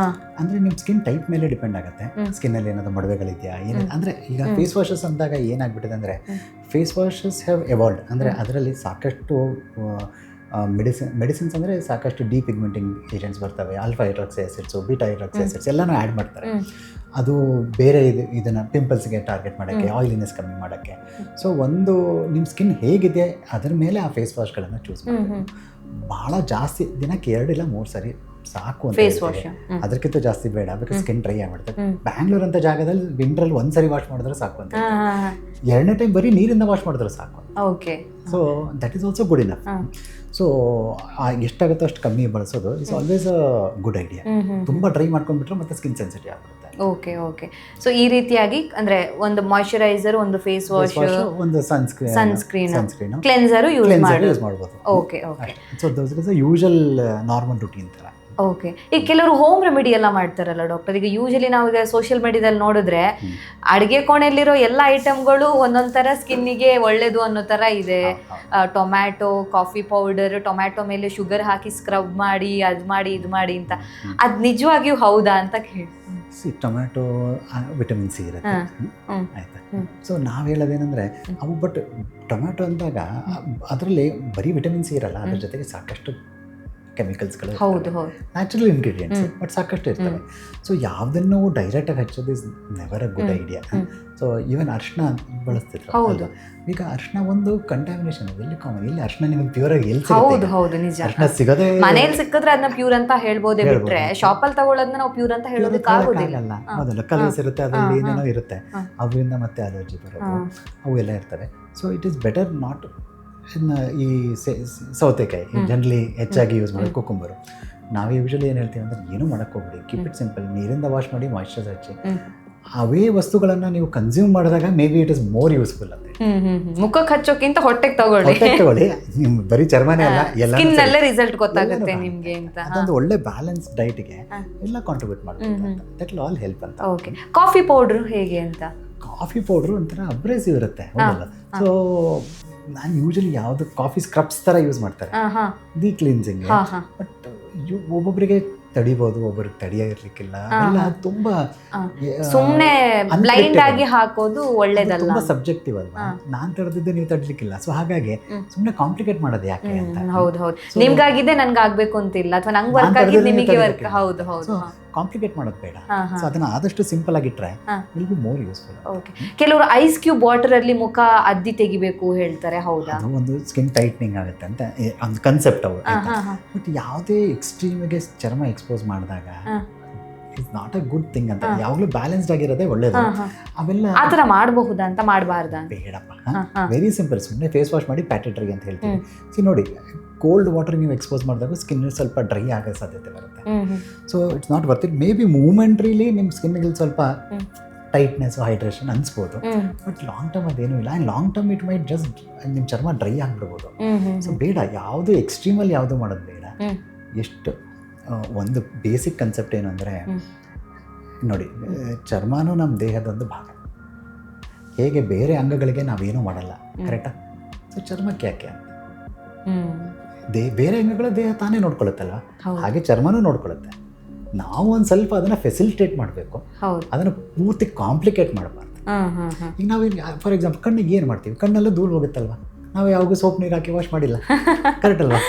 ಅಂದರೆ ನಿಮ್ಮ ಸ್ಕಿನ್ ಟೈಪ್ ಮೇಲೆ ಡಿಪೆಂಡ್ ಆಗುತ್ತೆ. ಸ್ಕಿನ್ನಲ್ಲಿ ಏನಾದರೂ ಮೊಡವೆಗಳಿದೆಯಾ ಏನು, ಅಂದರೆ ಈಗ ಫೇಸ್ ವಾಶಸ್ ಅಂದಾಗ ಏನಾಗ್ಬಿಟ್ಟಿದೆ ಅಂದರೆ ಫೇಸ್ ವಾಶಸ್ ಹ್ಯಾವ್ ಎವಾಲ್ವ್ಡ್. ಅಂದರೆ ಅದರಲ್ಲಿ ಸಾಕಷ್ಟು ಮೆಡಿಸಿನ್ಸ್ ಅಂದರೆ ಸಾಕಷ್ಟು ಡಿಪಿಗ್ಮೆಂಟಿಂಗ್ ಏಜೆಂಟ್ಸ್ ಬರ್ತವೆ, alpha hydroxy acids, beta hydroxy acids ಎಲ್ಲನೂ ಆ್ಯಡ್ ಮಾಡ್ತಾರೆ. ಅದು ಬೇರೆ ಇದನ್ನು ಪಿಂಪಲ್ಸ್ಗೆ ಟಾರ್ಗೆಟ್ ಮಾಡೋಕ್ಕೆ, ಆಯಿಲಿನೆಸ್ ಕಮ್ಮಿ ಮಾಡೋಕ್ಕೆ. ಸೊ ಒಂದು ನಿಮ್ಮ ಸ್ಕಿನ್ ಹೇಗಿದೆ ಅದರ ಮೇಲೆ ಆ ಫೇಸ್ ವಾಶ್ಗಳನ್ನು ಚೂಸ್ ಮಾಡಬೇಕು. ಭಾಳ ಜಾಸ್ತಿ ದಿನಕ್ಕೆ 2 ಇಲ್ಲ 3 ಸರಿ ಸಾಕು ಅಂತ ಫೇಸ್ ವಾಶ್, ಅದಕ್ಕಿಂತ ಜಾಸ್ತಿ ಬೇಡ, ಬಿಕಾಸ್ ಸ್ಕಿನ್ ಡ್ರೈ ಆಗ್ಬಿಡುತ್ತೆ. ಬ್ಯಾಂಗ್ಳೂರ್ ಅಂತ ಜಾಗದಲ್ಲಿ ವಿಂಟ್ರಲ್ಲಿ 1 ಸರಿ ವಾಶ್ ಮಾಡಿದ್ರೆ ಸಾಕು ಅಂತ, 2ನೇ ಟೈಮ್ ಬರೀ ನೀರಿಂದ ವಾಶ್ ಮಾಡಿದ್ರೆ ಸಾಕು. Okay, so that is also good enough. So ಎಷ್ಟಾಗುತ್ತೋ ಅಷ್ಟು ಕಮ್ಮಿ ಬಳಸೋದು is always a good idea. ತುಂಬ ಡ್ರೈ ಮಾಡ್ಕೊಂಡ್ಬಿಟ್ರೆ ಮತ್ತೆ ಸ್ಕಿನ್ ಸೆನ್ಸಿಟಿವ್ ಆಗ್ಬಿಡುತ್ತೆ. ಓಕೆ. ಸೊ ಈ ರೀತಿಯಾಗಿ ಅಂದರೆ ಒಂದು ಮಾಯಿಶ್ಚರೈಸರ್, ಒಂದು ಫೇಸ್ ವಾಶ್, ಒಂದು ಸನ್ಸ್ಕ್ರೀನ್ ಕ್ಲೆನ್ಸರ್ ಯೂಸ್ ಮಾಡ್ಬೋದು. Okay. So those is a usual normal routine ಥರ. ಓಕೆ. ಈಗ ಕೆಲವರು ಹೋಮ್ ರೆಮಿಡಿ ಎಲ್ಲ ಮಾಡ್ತಾರಲ್ಲ ಡಾಕ್ಟರ್. ಈಗ ಯೂಶಲಿ ನಾವು ಈಗ ಸೋಷಿಯಲ್ ಮೀಡಿಯಾದಲ್ಲಿ ನೋಡಿದ್ರೆ ಅಡುಗೆ ಕೋಣೆಯಲ್ಲಿರೋ ಎಲ್ಲ ಐಟಮ್ಗಳು ಒಂದೊಂದು ಥರ ಸ್ಕಿನ್ನಿಗೆ ಒಳ್ಳೇದು ಅನ್ನೋ ಥರ ಇದೆ. ಟೊಮ್ಯಾಟೊ, ಕಾಫಿ ಪೌಡರ್, ಟೊಮ್ಯಾಟೊ ಮೇಲೆ ಶುಗರ್ ಹಾಕಿ ಸ್ಕ್ರಬ್ ಮಾಡಿ, ಅದು ಮಾಡಿ ಇದು ಮಾಡಿ ಅಂತ. ಅದು ನಿಜವಾಗಿಯೂ ಹೌದಾ ಅಂತ ಕೇಳಿ. ಟೊಮ್ಯಾಟೊ ವಿಟಮಿನ್ ಸಿ ಇರುತ್ತೆ, ಆಯ್ತಾ. ಸೊ ನಾವು ಹೇಳೋದೇನೆಂದರೆ ಅವು, ಬಟ್ ಟೊಮ್ಯಾಟೊ ಅಂದಾಗ ಅದರಲ್ಲಿ ಬರೀ ವಿಟಮಿನ್ ಸಿ ಇರಲ್ಲ, ಅದ್ರ ಜೊತೆಗೆ ಸಾಕಷ್ಟು ಕೆಮಿಕಲ್ಸ್ಗಳು, ನ್ಯಾಚುರಲ್ ಇಂಗ್ರೀಡಿಯೆಂಟ್ಸ್, ಬಟ್ ಸಾಕಷ್ಟು ಇರ್ತವೆ. ಸೊ ಯಾವುದನ್ನು ಡೈರೆಕ್ಟಾಗಿ ಹಚ್ಚೋದು is never a good idea. So even ಅರ್ಶಿನ ಬಳಸ್ತಿದ್ರು. ಈಗ ಅರ್ಶಿನ ಒಂದು ಕಂಟ್ಯಾಮಿನೇಷನ್ ಎಲ್ಲಿ ಕಾಮನ್, ಇಲ್ಲಿ ಅರ್ಶಿನ ನಿಮಗೆ ಪ್ಯೂರ್ ಆಗಿ ಎಲ್ಲಿ ಸಿಗುತ್ತೆ? ಅರ್ಶಿನ ಸಿಗೋದೇ ಮನೇಲಿ ಸಿಕ್ಕಿದ್ರೆ ಅದನ್ನ ಪ್ಯೂರ್ ಅಂತ ಹೇಳ್ಬೋದೇ ಬಿಟ್ರೆ ಶಾಪಲ್ಲಿ ತಗೊಳ್ಳೋದನ್ನ ನಾವು ಪ್ಯೂರ್ ಅಂತ ಹೇಳೋದಕ್ಕೆ ಆಗೋದಿಲ್ಲ. ಹೌದಲ್ಲ, ಕಲರ್ಸ್ ಇರುತ್ತೆ, ಅದರಲ್ಲಿ ಏನೇನೋ ಇರುತ್ತೆ, ಅದರಿಂದ ಮತ್ತೆ ಅಲರ್ಜಿ ಬರೋದು ಅವು ಎಲ್ಲ ಇರ್ತವೆ. So it is better not. ಈ ಸೌತೆಕಾಯಿ ಜನರಲಿ ಹೆಚ್ಚಾಗಿ ಯೂಸ್ ಮಾಡೋದು, ಕುಕುಂಬರು. ನಾವು ಯೂಶಲಿ ಏನು ಹೇಳ್ತೀವಿ ಅಂದರೆ ಏನೂ ಮಾಡೋಕ್ಕೆ ಹೋಗ್ಬಿಡಿ, ಕೀಪ್ ಇಟ್ ಸಿಂಪಲ್, ನೀರಿಂದ ವಾಶ್ ಮಾಡಿ ಮಾಯಿಶ್ಚರೈಸರ್ ಹಚ್ಚಿ. ಅವೇ ವಸ್ತುಗಳನ್ನು ನೀವು ಕನ್ಸ್ಯೂಮ್ ಮಾಡಿದಾಗ maybe it is more useful ಅಂತ. ಮುಖಕ್ಕೆ ಹಚ್ಚೋಕ್ಕಿಂತ ಹೊಟ್ಟೆಗೆ ತಗೊಳ್ಳಿ. ನಿಮ್ಮ ಬರೀ ಚರ್ಮನೇ ಅಲ್ಲ, ಎಲ್ಲ ರಿಸಲ್ಟ್ ಗೊತ್ತಾಗುತ್ತೆ ನಿಮಗೆ ಅಂತ. ಅದೊಂದು ಒಳ್ಳೆ ಬ್ಯಾಲೆನ್ಸ್ ಡೈಟ್ಗೆ ಎಲ್ಲ ಕಾಂಟ್ರಿಬ್ಯೂಟ್ ಮಾಡ್ಬೋದು. ದಟ್ ವಿಲ್ ಆಲ್ ಹೆಲ್ಪ್ ಅಂತ. ಓಕೆ. ಕಾಫಿ ಪೌಡ್ರು ಹೇಗೆ ಅಂತ? ಕಾಫಿ ಪೌಡ್ರು ಒಂಥರ ಅಬ್ರೇಸಿವ್ ಇರುತ್ತೆ. ಸೊ ನಾನು ಯೂಶಲಿ ಯಾವುದು ಕಾಫಿ ಸ್ಕ್ರಬ್ಸ್ ಥರ ಯೂಸ್ ಮಾಡ್ತಾರೆ, ದಿ ಕ್ಲೀನ್ಸಿಂಗ್. ಬಟ್ ಒಬ್ಬೊಬ್ಬರಿಗೆ ತಡಿಬೋದು, ಒಬ್ಬರಿಗೆ ತಡಿಯಿರ್ಲಿಕ್ಕಿಲ್ಲ. ಎಲ್ಲ ತುಂಬ ಸುಮ್ಮನೆ ಬ್ಲೈಂಡ್ ಆಗಿ ಹಾಕೋದು ಒಳ್ಳೇದಲ್ಲ, ತುಂಬ ಸಬ್ಜೆಕ್ಟಿವ್ ಅಲ್ವಾ. ನಾನು ತಡೆದಿದ್ದೆ ನೀವು ತಡಲಿಕ್ಕಿಲ್ಲ, ಸೊ ಹಾಗಾಗಿ ಸುಮ್ಮನೆ ಕಾಂಪ್ಲಿಕೇಟ್ ಮಾಡೋದು ಯಾಕೆ ಅಂತ. ಹೌದು, ನಿಮ್ಗಾಗಿದೆ ನನ್ಗೆ ಆಗ್ಬೇಕು ಅಂತಿಲ್ಲ, ಅಥವಾ ನಂಗೆ ವರ್ಕ್ ಆಗಿದೆ ನಿಮಗೆ ವರ್ಕ್. ಹೌದು, ಕಾಂಪ್ಲಿಕೇಟ್ ಮಾಡೋದು ಬೇಡ. ಸೊ ಅದನ್ನ ಆದಷ್ಟು ಸಿಂಪಲ್ ಆಗಿಟ್ರೆ will be more useful. Okay. ಕೆಲವರು ಐಸ್ ಕ್ಯೂಬ್ ವಾಟರ್ ಅಲ್ಲಿ ಮುಖ ಅದ್ದಿ ತೆಗಿಬೇಕು ಹೇಳ್ತಾರೆ, ಹೌದಾ? ಅದು ಒಂದು ಸ್ಕಿನ್ ಟೈಟ್ನಿಂಗ್ ಆಗುತ್ತೆ ಅಂತ ಒಂದು ಕನ್ಸೆಪ್ಟ್ ಅವರು. ಬಟ್ ಯಾವುದೇ ಎಕ್ಸ್ಟ್ರೀಮ್ಗೆ ಚರ್ಮ ಎಕ್ಸ್ಪೋಸ್ ಮಾಡಿದಾಗ it's not a good thing ಅಂತ. ಯಾವಾಗಲೂ ಬ್ಯಾಲೆನ್ಸ್ಡ್ ಆಗಿರೋದೇ ಒಳ್ಳೇದು. ಅವೆಲ್ಲ ಆ ಥರ ಮಾಡಬಹುದಾ ಅಂತ ಮಾಡಬಾರ್ದಾ? ಬೇಡಪ್ಪ, ವೆರಿ ಸಿಂಪಲ್. ಸುಮ್ಮನೆ ಫೇಸ್ ವಾಶ್ ಮಾಡಿ ಪ್ಯಾಟೆಟ್ರಿ ಅಂತ ಹೇಳ್ತೀವಿ. ನೋಡಿ, ಕೋಲ್ಡ್ ವಾಟರ್ ನೀವು ಎಕ್ಸ್ಪೋಸ್ ಮಾಡಿದಾಗ ಸ್ಕಿನ್ ಸ್ವಲ್ಪ ಡ್ರೈ ಆಗೋ ಸಾಧ್ಯತೆ ಬರುತ್ತೆ. So it's not worth it. Maybe momentarily ನಿಮ್ಮ ಸ್ಕಿನ್ಗೆ ಸ್ವಲ್ಪ ಟೈಟ್ನೆಸ್, ಹೈಡ್ರೇಷನ್ ಅನಿಸ್ಬೋದು, ಬಟ್ ಲಾಂಗ್ ಟರ್ಮ್ ಅದೇನೂ ಇಲ್ಲ. And long term it might just ನಿಮ್ಮ ಚರ್ಮ ಡ್ರೈ ಆಗಿಬಿಡ್ಬೋದು. ಸೊ ಬೇಡ, ಯಾವುದು ಎಕ್ಸ್ಟ್ರೀಮಲ್ಲಿ ಯಾವುದು ಮಾಡೋದು ಬೇಡ. ಎಷ್ಟು ಒಂದು ಬೇಸಿಕ್ ಕನ್ಸೆಪ್ಟ್ ಏನು ಅಂದರೆ, ನೋಡಿ, ಚರ್ಮನೂ ನಮ್ಮ ದೇಹದೊಂದು ಭಾಗ. ಹೇಗೆ ಬೇರೆ ಅಂಗಗಳಿಗೆ ನಾವೇನೂ ಮಾಡಲ್ಲ, ಕರೆಕ್ಟಾ? ಸೊ ಚರ್ಮಕ್ಕೆ ಯಾಕೆ ಅಂತ ಬೇರೆ ಅಂಗಗಳ ದೇಹ ತಾನೇ ನೋಡ್ಕೊಳ್ಳುತ್ತಲ್ವ, ಹಾಗೆ ಚರ್ಮನೂ ನೋಡ್ಕೊಳ್ಳುತ್ತೆ. ನಾವು ಒಂದು ಸ್ವಲ್ಪ ಅದನ್ನು ಫೆಸಿಲಿಟೇಟ್ ಮಾಡಬೇಕು, ಅದನ್ನು ಪೂರ್ತಿ ಕಾಂಪ್ಲಿಕೇಟ್ ಮಾಡಬಾರ್ದು. ಈಗ ನಾವು ಫಾರ್ ಎಕ್ಸಾಂಪಲ್ ಕಣ್ಣಿಗೆ ಏನು ಮಾಡ್ತೀವಿ, ಕಣ್ಣೆಲ್ಲ ಧೂಳು ಹೋಗುತ್ತಲ್ವ, ನಾವು ಯಾವಾಗೂ ಸೋಪ್ ನೀರು ಹಾಕಿ ವಾಶ್ ಮಾಡಿಲ್ಲ, ಕರೆಕ್ಟ್ ಅಲ್ವಾ?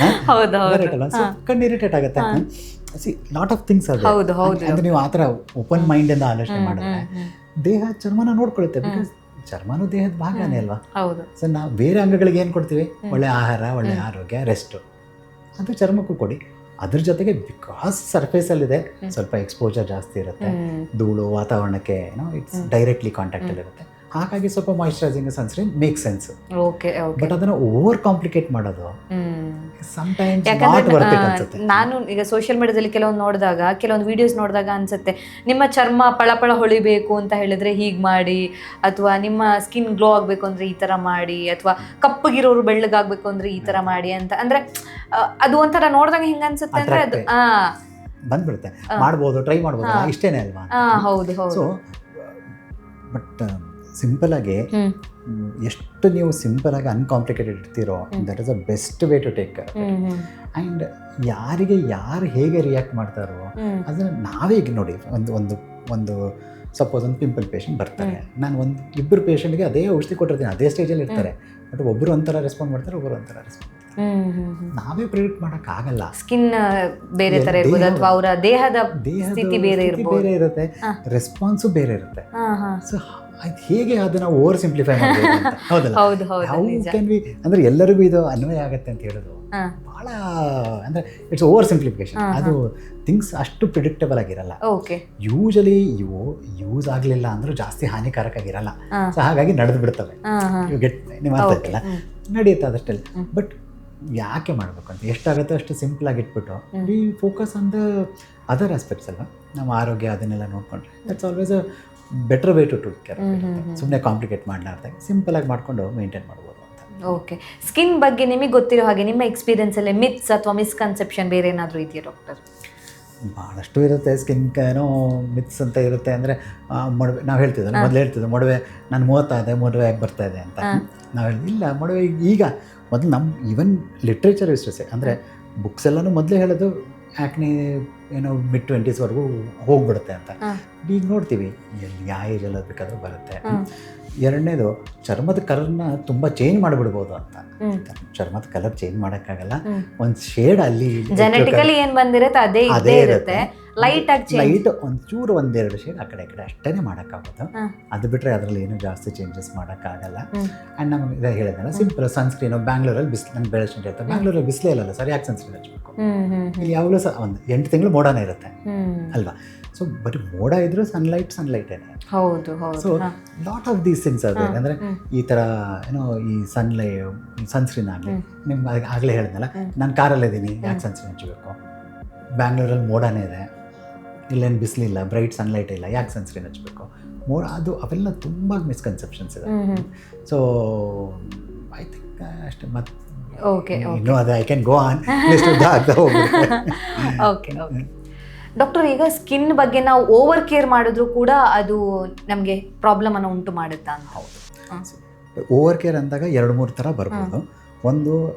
ಕರೆಕ್ಟ್ ಅಲ್ವಾ? ಸೊ ಕಣ್ಣು ಇರಿಟೇಟ್ ಆಗುತ್ತೆ. ಸಿ ಲಾಟ್ ಆಫ್ ಥಿಂಗ್ಸ್ ಅದು. ಅಂದ್ರೆ ನೀವು ಆ ಥರ ಓಪನ್ ಮೈಂಡಿಂದ ಆಲೋಚನೆ ಮಾಡಿದ್ರೆ ದೇಹ ಚರ್ಮನ ನೋಡ್ಕೊಳುತ್ತೆ. ಬಿಕಾಸ್ ಚರ್ಮನೂ ದೇಹದ ಭಾಗನೇ ಅಲ್ವಾ? ಸೊ ನಾವು ಬೇರೆ ಅಂಗಗಳಿಗೆ ಏನು ಕೊಡ್ತೀವಿ? ಒಳ್ಳೆ ಆಹಾರ, ಒಳ್ಳೆ ಆರೋಗ್ಯ, ರೆಸ್ಟು, ಅದು ಚರ್ಮಕ್ಕೂ ಕೊಡಿ. ಅದ್ರ ಜೊತೆಗೆ ಬಿಕಾಸ್ ಸರ್ಫೇಸಲ್ಲಿದೆ, ಸ್ವಲ್ಪ ಎಕ್ಸ್ಪೋಜರ್ ಜಾಸ್ತಿ ಇರುತ್ತೆ, ಧೂಳು ವಾತಾವರಣಕ್ಕೆ ಇಟ್ಸ್ ಡೈರೆಕ್ಟ್ಲಿ ಕಾಂಟ್ಯಾಕ್ಟಲ್ಲಿರುತ್ತೆ, ಹಾಗಾಗಿ ಸ್ವಲ್ಪ moisturising sunscreen make sense. But ಅದನ್ನು ಓವರ್ ಕಾಂಪ್ಲಿಕೇಟ್ ಮಾಡೋದು sometimes not worth it ಅನ್ಸುತ್ತೆ. ನಾನು ಈಗ ಸೋಷಿಯಲ್ ಮೀಡಿಯಾದಲ್ಲಿ ಕೆಲವೊಂದು ವಿಡಿಯೋಸ್ ನೋಡಿದಾಗ ಅನ್ಸುತ್ತೆ, ನಿಮ್ಮ ಚರ್ಮ ಪಳಪಳ ಹೊಳಿಬೇಕು ಅಂತ ಹೇಳಿದ್ರೆ ಹೀಗೆ ಮಾಡಿ, ಅಥವಾ ನಿಮ್ಮ ಸ್ಕಿನ್ ಗ್ಲೋ ಆಗಬೇಕು ಅಂದ್ರೆ ಈ ಥರ ಮಾಡಿ, ಅಥವಾ ಕಪ್ಪಗಿರೋರು ಬೆಳ್ಳಗಾಗಬೇಕು ಅಂದ್ರೆ ಈ ಥರ ಮಾಡಿ ಅಂತ. ಅಂದ್ರೆ ಅದು ಒಂಥರ ನೋಡಿದಾಗ ಹಿಂಗೆ ಅನ್ಸುತ್ತೆ ಅಂದ್ರೆ ಅದು ಬಂದ್ಬಿಡುತ್ತೆ. ಮಾಡ್ಬೋದು, ಟ್ರೈ ಮಾಡ್ಬೋದು, ಇಷ್ಟೇನೆ ಅಲ್ವಾ? ಹೌದು. ಸೊ ಬಟ್ ಸಿಂಪಲ್ ಆಗಿ ಎಷ್ಟು ನೀವು ಸಿಂಪಲ್ ಆಗಿ ಅನ್ಕಾಂಪ್ಲಿಕೇಟೆಡ್ ಇರ್ತೀರೋ, that is the best way to take care. And ಯಾರು ಹೇಗೆ ರಿಯಾಕ್ಟ್ ಮಾಡ್ತಾರೋ ಅದನ್ನು ನಾವೇ ಈಗ ನೋಡಿ, ಒಂದು ಸಪೋಸ್ ಒಂದು ಪಿಂಪಲ್ ಪೇಷಂಟ್ ಬರ್ತಾರೆ, ನಾನು ಇಬ್ಬರು ಪೇಷಂಟ್ಗೆ ಅದೇ ಔಷಧಿ ಕೊಟ್ಟಿರ್ತೀನಿ, ಅದೇ ಸ್ಟೇಜಲ್ಲಿ ಇರ್ತಾರೆ, ಬಟ್ ಒಬ್ಬರು ಒಂಥರ ರೆಸ್ಪಾಂಡ್ ಮಾಡ್ತಾರೆ, ಒಬ್ಬರು ಒಂಥರ ರೆಸ್ಪಾಂಡ್ ಮಾಡ್ತಾರೆ. ನಾವೇ ಪ್ರಿಡಿಕ್ಟ್ ಮಾಡೋಕ್ಕಾಗಲ್ಲ. ಸ್ಕಿನ್ ಬೇರೆ ಥರ ಇರ್ಬೋದು, ಅಥವಾ ಅವರ ದೇಹದ ಸ್ಥಿತಿ ಬೇರೆ ಇರುತ್ತೆ, ರೆಸ್ಪಾನ್ಸು ಬೇರೆ ಇರುತ್ತೆ. ಸೊ ಅದು ಹೇಗೆ ಅದನ್ನು ಓವರ್ ಸಿಂಪ್ಲಿಫೈ ಮಾಡಬೇಕು ಅಂತ, ಹೌದಲ್ಲ? ಹೌ ಕ್ಯಾನ್ ವಿ ಅಂದ್ರೆ ಎಲ್ಲರಿಗೂ ಇದು ಅನ್ವಯ ಆಗುತ್ತೆ ಅಂತ ಹೇಳೋದು ಭಾಳ ಅಂದರೆ ಇಟ್ಸ್ ಓವರ್ ಸಿಂಪ್ಲಿಫಿಕೇಶನ್. ಅದು ಥಿಂಗ್ಸ್ ಅಷ್ಟು ಪ್ರಿಡಿಕ್ಟಬಲ್ ಆಗಿರಲ್ಲ. ಯೂಶಲಿ ಇವು ಯೂಸ್ ಆಗಲಿಲ್ಲ ಅಂದ್ರೂ ಜಾಸ್ತಿ ಹಾನಿಕಾರಕ ಆಗಿರಲ್ಲ. ಸೊ ಹಾಗಾಗಿ ನಡೆದು ಬಿಡ್ತವೆ. ನೀವು ಅರ್ಥ ಆಯ್ತಲ್ಲ, ನಡೆಯುತ್ತೆ ಅದಷ್ಟಲ್ಲಿ. ಬಟ್ ಯಾಕೆ ಮಾಡಬೇಕು ಅಂತ ಎಷ್ಟಾಗುತ್ತೋ ಅಷ್ಟು ಸಿಂಪಲ್ ಆಗಿ ಇಟ್ಬಿಟ್ಟು we focus on the other aspects ಅಲ್ವಾ, ನಮ್ಮ ಆರೋಗ್ಯ ಅದನ್ನೆಲ್ಲ ನೋಡ್ಕೊಂಡ್ರೆ that's always a better way to take care. ಸುಮ್ಮನೆ ಕಾಂಪ್ಲಿಕೇಟ್ ಮಾಡಲಾರ್ದೆ ಸಿಂಪಲ್ ಆಗಿ ಮಾಡ್ಕೊಂಡು ಮೇಂಟೈನ್ ಮಾಡ್ಬೋದು ಅಂತ. ಓಕೆ, ಸ್ಕಿನ್ ಬಗ್ಗೆ ನಿಮಗೆ ಗೊತ್ತಿರೋ ಹಾಗೆ ನಿಮ್ಮ ಎಕ್ಸ್ಪೀರಿಯನ್ಸಲ್ಲಿ ಮಿತ್ಸ್ ಅಥವಾ ಮಿಸ್ಕನ್ಸೆಪ್ಷನ್ ಬೇರೆ ಏನಾದರೂ ಇದೆಯಾ ಡಾಕ್ಟರ್? ಭಾಳಷ್ಟು ಇರುತ್ತೆ. ಸ್ಕಿನ್ ಏನೋ ಮಿತ್ಸ್ ಅಂತ ಇರುತ್ತೆ. ಅಂದರೆ ಮೊಡವೆ ನಾವು ಹೇಳ್ತಿದ್ದಲ್ಲ, ಮೊದಲು ಹೇಳ್ತಿದ್ದೆ ಮೊಡವೆ ನಾನು 30 ಮೊಡವೆ ಆಗಿ ಬರ್ತಾಯಿದೆ ಅಂತ. ನಾವು ಇಲ್ಲ, ಮೊಡವೆ ಈಗ ಮೊದಲು ನಮ್ಮ ಈವನ್ ಲಿಟ್ರೇಚರ್ ವಿಶ್ವಾಸ ಅಂದರೆ ಬುಕ್ಸ್ ಎಲ್ಲನೂ ಮೊದಲೇ ಹೇಳೋದು ಆ್ಯಕ್ನಿ ಏನೋ mid-20s ಹೋಗ್ಬಿಡುತ್ತೆ ಅಂತ. ಈಗ ನೋಡ್ತೀವಿ ಯಾವ ಏಜಲ್ಲಿ ಬೇಕಾದ್ರೂ ಬರುತ್ತೆ. ಎರಡನೇದು ಚರ್ಮದ ಕಲರ್ನ ತುಂಬ ಚೇಂಜ್ ಮಾಡಿಬಿಡ್ಬೋದು ಅಂತ. ಚರ್ಮದ ಕಲರ್ ಚೇಂಜ್ ಮಾಡೋಕ್ಕಾಗಲ್ಲ, ಒಂದು ಶೇಡ್ ಅಲ್ಲಿ ಜೆನೆಟಿಕಲಿ ಏನು ಬಂದಿರುತ್ತೆ ಅದೇ ಇರುತ್ತೆ. ಲೈಟ್ ಒಂಚೂರು 1-2 ಶೇಡ್ ಆ ಕಡೆ ಈ ಕಡೆ ಅಷ್ಟೇ ಮಾಡೋಕ್ಕಾಗೋದು. ಅದು ಬಿಟ್ಟರೆ ಅದರಲ್ಲಿ ಏನು ಜಾಸ್ತಿ ಚೇಂಜಸ್ ಮಾಡೋಕ್ಕಾಗಲ್ಲ. ಆ್ಯಂಡ್ ನಮಗೆ ಇದೇ ಹೇಳಿದ್ನಲ್ಲ, ಸಿಂಪಲ್ ಸನ್ಸ್ಕ್ರೀನು. ಬ್ಯಾಂಗ್ಳೂರಲ್ಲಿ ನಂಗೆ ಬೆಳೆಸ್ಕೊಂಡು ಇರುತ್ತೆ, ಬ್ಯಾಂಗ್ಳೂರಲ್ಲಿ ಬಿಸಿಲೇ ಇಲ್ಲಲ್ಲ ಸರ್, ಯಾಕೆ ಸನ್ಸ್ಕ್ರೀನ್ ಹಚ್ಬೇಕು? ಇಲ್ಲಿ ಯಾವಾಗಲೂ ಒಂದು 8 ತಿಂಗಳು ಮೋಡನೇ ಇರುತ್ತೆ ಅಲ್ವಾ? ಸೊ ಬಟ್ ಮೋಡ ಇದ್ರೂ ಸನ್ಲೈಟೇನೆ. ಹೌದು. So lot of these things ಅದೇ. ಅಂದರೆ ಈ ಥರ ಏನೋ ಈ ಸನ್ಸ್ಕ್ರೀನ್ ಆಗಲಿ, ನಿಮ್ಗೆ ಆಗಲೇ ಹೇಳಿದ್ನಲ್ಲ, ನಾನು ಕಾರಲ್ಲಿದ್ದೀನಿ, ಯಾಕೆ ಸನ್ಸ್ಕ್ರೀನ್ ಹಚ್ಚಬೇಕು? ಬ್ಯಾಂಗ್ಳೂರಲ್ಲಿ ಮೋಡನೇ ಇದೆ, ಇಲ್ಲೇನು ಬಿಸಿಲಿಲ್ಲ, ಬ್ರೈಟ್ ಸನ್ಲೈಟ್ ಇಲ್ಲ, ಯಾಕೆ ಸನ್ಸ್ಕ್ರೀನ್ ಹಚ್ಚಬೇಕು? ಅದು ಅವೆಲ್ಲ ತುಂಬ ಮಿಸ್ಕನ್ಸೆಪ್ಷನ್ಸ್ ಇದೆ. ಸೊ ಐ ಥಿಂಕ್ ಅಷ್ಟೇ. ಮತ್ತು ಇನ್ನೂ ಅದು I can go on. Okay doctor, ಈಗ ಸ್ಕಿನ್ ಬಗ್ಗೆ ನಾವು ಓವರ್ ಕೇರ್ ಮಾಡಿದ್ರು ಕೂಡ ಅದು ನಮಗೆ ಪ್ರಾಬ್ಲಮನ್ನು ಉಂಟು ಮಾಡುತ್ತಾ? ಹೌದು. ಓವರ್ ಕೇರ್ ಅಂದಾಗ 2-3 ಥರ ಬರ್ಬೋದು.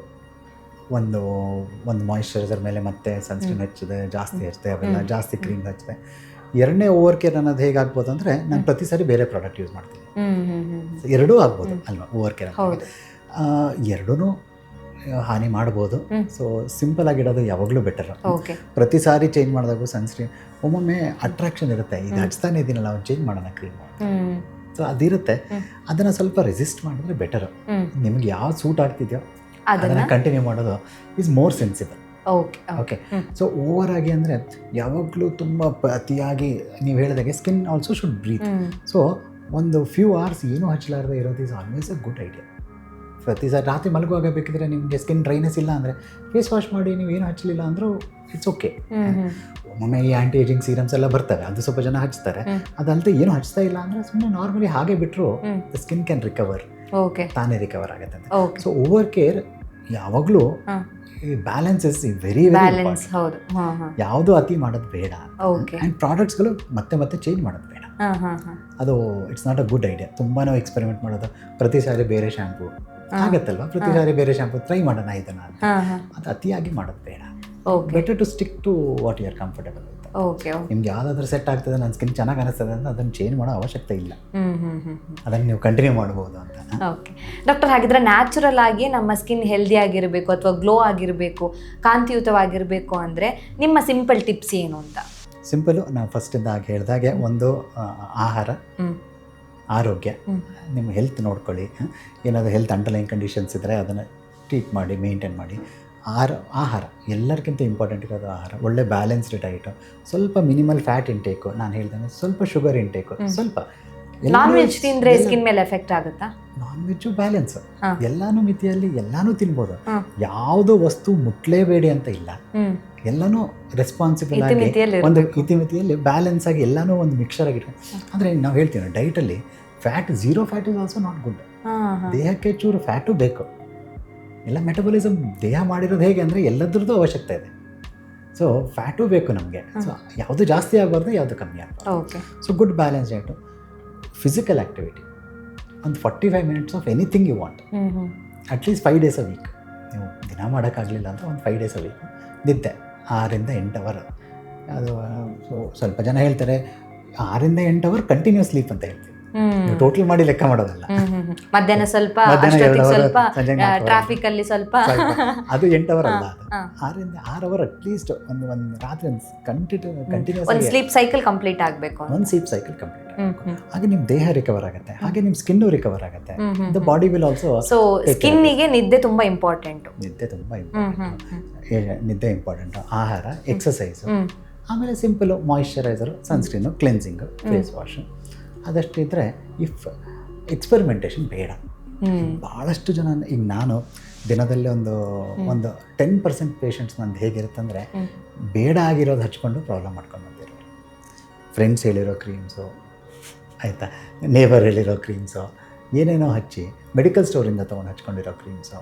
ಒಂದು ಮಾಯಿಶ್ಚರೈಸರ್ ಮೇಲೆ ಮತ್ತೆ ಸನ್ಸ್ಕ್ರೀನ್ ಹಚ್ಚಿದೆ, ಜಾಸ್ತಿ ಹಚ್ಚಿದೆ, ಅವೆಲ್ಲ ಜಾಸ್ತಿ ಕ್ರೀಮ್ ಹಚ್ಚಿದೆ. ಎರಡನೇ ಓವರ್ ಕೇರ್ ಅನ್ನೋದು ಹೇಗಾಗ್ಬೋದು ಅಂದರೆ, ನಾನು ಪ್ರತಿ ಸಾರಿ ಬೇರೆ ಪ್ರಾಡಕ್ಟ್ ಯೂಸ್ ಮಾಡ್ತೀನಿ. ಎರಡೂ ಆಗ್ಬೋದು ಅಲ್ವಾ ಓವರ್ ಕೇರ್? ಎರಡೂ ಹಾನಿ ಮಾಡ್ಬೋದು. ಸೊ ಸಿಂಪಲ್ ಆಗಿಡೋದು ಯಾವಾಗಲೂ ಬೆಟರ್. ಪ್ರತಿ ಸಾರಿ ಚೇಂಜ್ ಮಾಡಿದಾಗೂ ಸನ್ಸ್ಕ್ರೀನ್ ಒಮ್ಮೊಮ್ಮೆ ಅಟ್ರಾಕ್ಷನ್ ಇರುತ್ತೆ, ಈಗ ಹಚ್ತಾನೆ ಇದೀನಲ್ಲ ಅವ್ನು ಚೇಂಜ್ ಮಾಡೋಣ ಕ್ರೀಮು. ಸೊ ಅದಿರುತ್ತೆ, ಅದನ್ನು ಸ್ವಲ್ಪ ರೆಸಿಸ್ಟ್ ಮಾಡಿದ್ರೆ ಬೆಟರ್. ನಿಮ್ಗೆ ಯಾವ್ದು ಸೂಟ್ ಆಗ್ತಿದೆಯೋ ಅದನ್ನು ಕಂಟಿನ್ಯೂ ಮಾಡೋದು is more sensible. Okay. So over ಆಗಿ ಅಂದರೆ ಯಾವಾಗಲೂ ತುಂಬ ಅತಿಯಾಗಿ ನೀವು ಹೇಳಿದಾಗೆ skin also should breathe. So ಒಂದು ಫ್ಯೂ ಅವರ್ಸ್ ಏನೂ ಹಚ್ಚಲಾರದೆ ಇರೋದು is always a good idea. ಪ್ರತಿ ಸಾರಿ ರಾತ್ರಿ ಮಲಗುವಾಗ ಬೇಕಿದ್ರೆ ನಿಮಗೆ ಸ್ಕಿನ್ ಡ್ರೈನೆಸ್ ಇಲ್ಲ ಅಂದರೆ ಫೇಸ್ ವಾಶ್ ಮಾಡಿ, ನೀವು ಏನು ಹಚ್ಚಲಿಲ್ಲ ಅಂದರೂ ಇಟ್ಸ್ ಓಕೆ. ಒಮ್ಮೊಮ್ಮೆ ಈ ಆ್ಯಂಟಿ ಏಜಿಂಗ್ ಸೀರಮ್ಸ್ ಎಲ್ಲ ಬರ್ತವೆ, ಅದು ಸ್ವಲ್ಪ ಜನ ಹಚ್ತಾರೆ. ಅದಲ್ಲದೆ ಏನು ಹಚ್ತಾ ಇಲ್ಲ ಅಂದರೆ ಸುಮ್ಮನೆ ನಾರ್ಮಲಿ ಹಾಗೆ ಬಿಟ್ಟರು ದ ಸ್ಕಿನ್ ಕ್ಯಾನ್ ರಿಕವರ್, ತಾನೇ ರಿಕವರ್ ಆಗುತ್ತೆ ಅಂತ. ಸೊ ಓವರ್ ಕೇರ್ ಯಾವಾಗಲೂ ಬ್ಯಾಲೆನ್ಸ್ ಇಸ್ ವೆರಿ ಇಂಪಾರ್ಟೆಂಟ್. ಯಾವುದು ಅತಿ ಮಾಡೋದು ಬೇಡ. ಆ್ಯಂಡ್ ಪ್ರಾಡಕ್ಟ್ಸ್ಗಳು ಮತ್ತೆ ಚೇಂಜ್ ಮಾಡೋದು ಬೇಡ. ಅದು it's not a good idea. ತುಂಬಾ ಎಕ್ಸ್ಪೆರಿಮೆಂಟ್ ಮಾಡೋದು, ಪ್ರತಿ ಸಾರಿ ಬೇರೆ ಶ್ಯಾಂಪು, ಆಗತ್ತಲ್ವಾ, ಪ್ರತಿ ಸಾರಿ ಬೇರೆ ಶಾಂಪು ಟ್ರೈ ಮಾಡೋಣ ಇದನ್ನ ಅಂತ. ಅದು ಅತಿಯಾಗಿ ಮಾಡೋದು ಬೇಡ. Better to stick to what you are comfortable with. ನಿಮ್ಗೆ ಯಾವ್ದಾದ್ರು ಸೆಟ್ ಆಗ್ತದೆ, ನನ್ನ ಸ್ಕಿನ್ ಚೆನ್ನಾಗಿ ಅನಿಸ್ತದೆ ಅಂತ ಅದನ್ನು ಚೇಂಜ್ ಮಾಡೋ ಅವಶ್ಯಕತೆ ಇಲ್ಲ, ಅದನ್ನು ನೀವು ಕಂಟಿನ್ಯೂ ಮಾಡ್ಬೋದು ಅಂತ. ಓಕೆ ಡಾಕ್ಟರ್, ಹಾಗಿದ್ರೆ ನ್ಯಾಚುರಲ್ ಆಗಿ ನಮ್ಮ ಸ್ಕಿನ್ ಹೆಲ್ದಿ ಆಗಿರಬೇಕು ಅಥವಾ ಗ್ಲೋ ಆಗಿರಬೇಕು, ಕಾಂತಿಯುತವಾಗಿರಬೇಕು ಅಂದರೆ ನಿಮ್ಮ ಸಿಂಪಲ್ ಟಿಪ್ಸ್ ಏನು ಅಂತ? ಸಿಂಪಲು, ನಾವು ಫಸ್ಟಿಂದ ಹೇಳಿದಾಗೆ ಒಂದು ಆಹಾರ, ಆರೋಗ್ಯ, ನಿಮ್ಮ ಹೆಲ್ತ್ ನೋಡ್ಕೊಳ್ಳಿ. ಏನಾದರೂ ಹೆಲ್ತ್ ಅಂಡರ್ಲೈನ್ ಕಂಡೀಷನ್ಸ್ ಇದ್ದರೆ ಅದನ್ನು ಟ್ರೀಟ್ ಮಾಡಿ, ಮೇಂಟೈನ್ ಮಾಡಿ. ಆಹಾರ ಎಲ್ಲರಿಗಿಂತ ಇಂಪಾರ್ಟೆಂಟ್ ಇರೋದು ಆಹಾರ. ಒಳ್ಳೆ ಬ್ಯಾಲೆನ್ಸ್ಡ್ ಡೈಟು, ಸ್ವಲ್ಪ ಮಿನಿಮಲ್ ಫ್ಯಾಟ್ ಇಂಟೇಕು, ನಾನು ಹೇಳ್ದಂಗೆ ಸ್ವಲ್ಪ ಶುಗರ್ ಇಂಟೇಕು, ಸ್ವಲ್ಪ. ನಾನ್ ವೆಜ್ ತಿಂದರೆ ಸ್ಕಿನ್ ಮೇಲೆ ಎಫೆಕ್ಟ್ ಆಗುತ್ತಾ? ನಾನ್ ವೆಜ್ಜು ಬ್ಯಾಲೆನ್ಸ್, ಎಲ್ಲಾನು ಮಿತಿಯಲ್ಲಿ ಎಲ್ಲಾನು ತಿನ್ಬೋದು. ಯಾವುದೋ ವಸ್ತು ಮುಟ್ಲೇಬೇಡಿ ಅಂತ ಇಲ್ಲ, ಎಲ್ಲನೂ ರೆಸ್ಪಾನ್ಸಿಬಲ್ ಆಗಿ ಒಂದು ಇತಿಮಿತಿಯಲ್ಲಿ ಬ್ಯಾಲೆನ್ಸ್ ಆಗಿ ಎಲ್ಲಾನು ಒಂದು ಮಿಕ್ಸರ್ ಆಗಿಟ್ಟು. ಅಂದರೆ ನಾವು ಹೇಳ್ತೀವಿ ಡೈಟಲ್ಲಿ zero fat is also not good. ದೇಹಕ್ಕೆ ಚೂರು ಫ್ಯಾಟು ಬೇಕು. ಎಲ್ಲ ಮೆಟಬಲಿಸಮ್ ದೇಹ ಮಾಡಿರೋದು ಹೇಗೆ ಅಂದರೆ ಎಲ್ಲದ್ರದ್ದು ಅವಶ್ಯಕತೆ ಇದೆ. ಸೊ ಫ್ಯಾಟು ಬೇಕು ನಮಗೆ. ಸೊ ಯಾವುದು ಜಾಸ್ತಿ ಆಗಬಾರ್ದು, ಯಾವುದು ಕಮ್ಮಿ ಆಗಬಾರ್ದು. So good balance diet. Physical activity, ಒಂದು 45 minutes of anything you want, at least 5 days a week. ನೀವು ದಿನ ಮಾಡೋಕ್ಕಾಗಲಿಲ್ಲ ಅಂತ ಒಂದು 5 days a week. ನಿದ್ದೆ 6 ರಿಂದ 8 hours. ಅದು ಸ್ವಲ್ಪ ಜನ ಹೇಳ್ತಾರೆ 6 ರಿಂದ 8 hours ಕಂಟಿನ್ಯೂಸ್ ಸ್ಲೀಪ್ ಅಂತ ಹೇಳ್ತೀವಿ. ನೀವು ಟೋಟಲ್ ಮಾಡಿ ಲೆಕ್ಕ ಮಾಡೋದಲ್ಲ. ಮಧ್ಯಾಹ್ನ ಸ್ವಲ್ಪ, ಟ್ರಾಫಿಕ್ ಅಲ್ಲಿ ಸ್ವಲ್ಪ, ಅದು 8 hours ಅಲ್ಲ, ಅದು 6 ರಿಂದ 6 hours ಅಟ್ಲೀಸ್ಟ್. ಒಂದು ರಾತ್ರಿ ಕಂಟಿನ್ಯೂಸ್ ಒಂದು ಸ್ಲೀಪ್ ಸೈಕಲ್ ಕಂಪ್ಲೀಟ್ ಆಗಬೇಕು. ಒಂದು ಸ್ಲೀಪ್ ಸೈಕಲ್ ಕಂಪ್ಲೀಟ್ ಆಗಬೇಕು. ಹಾಗೆ ನಿಮ್ಮ ದೇಹ ರಿಕವರ್ ಆಗುತ್ತೆ, ಹಾಗೆ ನಿಮ್ಮ ಸ್ಕಿನ್ ರಿಕವರ್ ಆಗುತ್ತೆ. The body will also. So ಸ್ಕಿನ್ನಿಗೆ ನಿದ್ದೆ ತುಂಬಾ ಇಂಪಾರ್ಟೆಂಟ್. ನಿದ್ದೆ ಇಂಪಾರ್ಟೆಂಟು, ಆಹಾರ, ಎಕ್ಸಸೈಸು, ಆಮೇಲೆ simple moisturiser, sunscreen, cleansing, face wash. ಅದಷ್ಟಿದ್ರೆ ಇಫ್ ಎಕ್ಸ್ಪೆರಿಮೆಂಟೇಷನ್ ಬೇಡ. ಭಾಳಷ್ಟು ಜನ, ಈಗ ನಾನು ದಿನದಲ್ಲಿ ಒಂದು 10% ಪೇಷಂಟ್ಸ್ ನಂದು ಹೇಗಿರುತ್ತೆ ಅಂದರೆ, ಬೇಡ ಆಗಿರೋದು ಹಚ್ಕೊಂಡು ಪ್ರಾಬ್ಲಮ್ ಮಾಡ್ಕೊಂಡು ಬಂದಿರೋರು. ಫ್ರೆಂಡ್ಸ್ ಹೇಳಿರೋ ಕ್ರೀಮ್ಸು, ಆಯಿತಾ, ನೇಬರ್ ಹೇಳಿರೋ ಕ್ರೀಮ್ಸು, ಏನೇನೋ ಹಚ್ಚಿ ಮೆಡಿಕಲ್ ಸ್ಟೋರಿಂದ ತೊಗೊಂಡು ಹಚ್ಕೊಂಡಿರೋ ಕ್ರೀಮ್ಸು.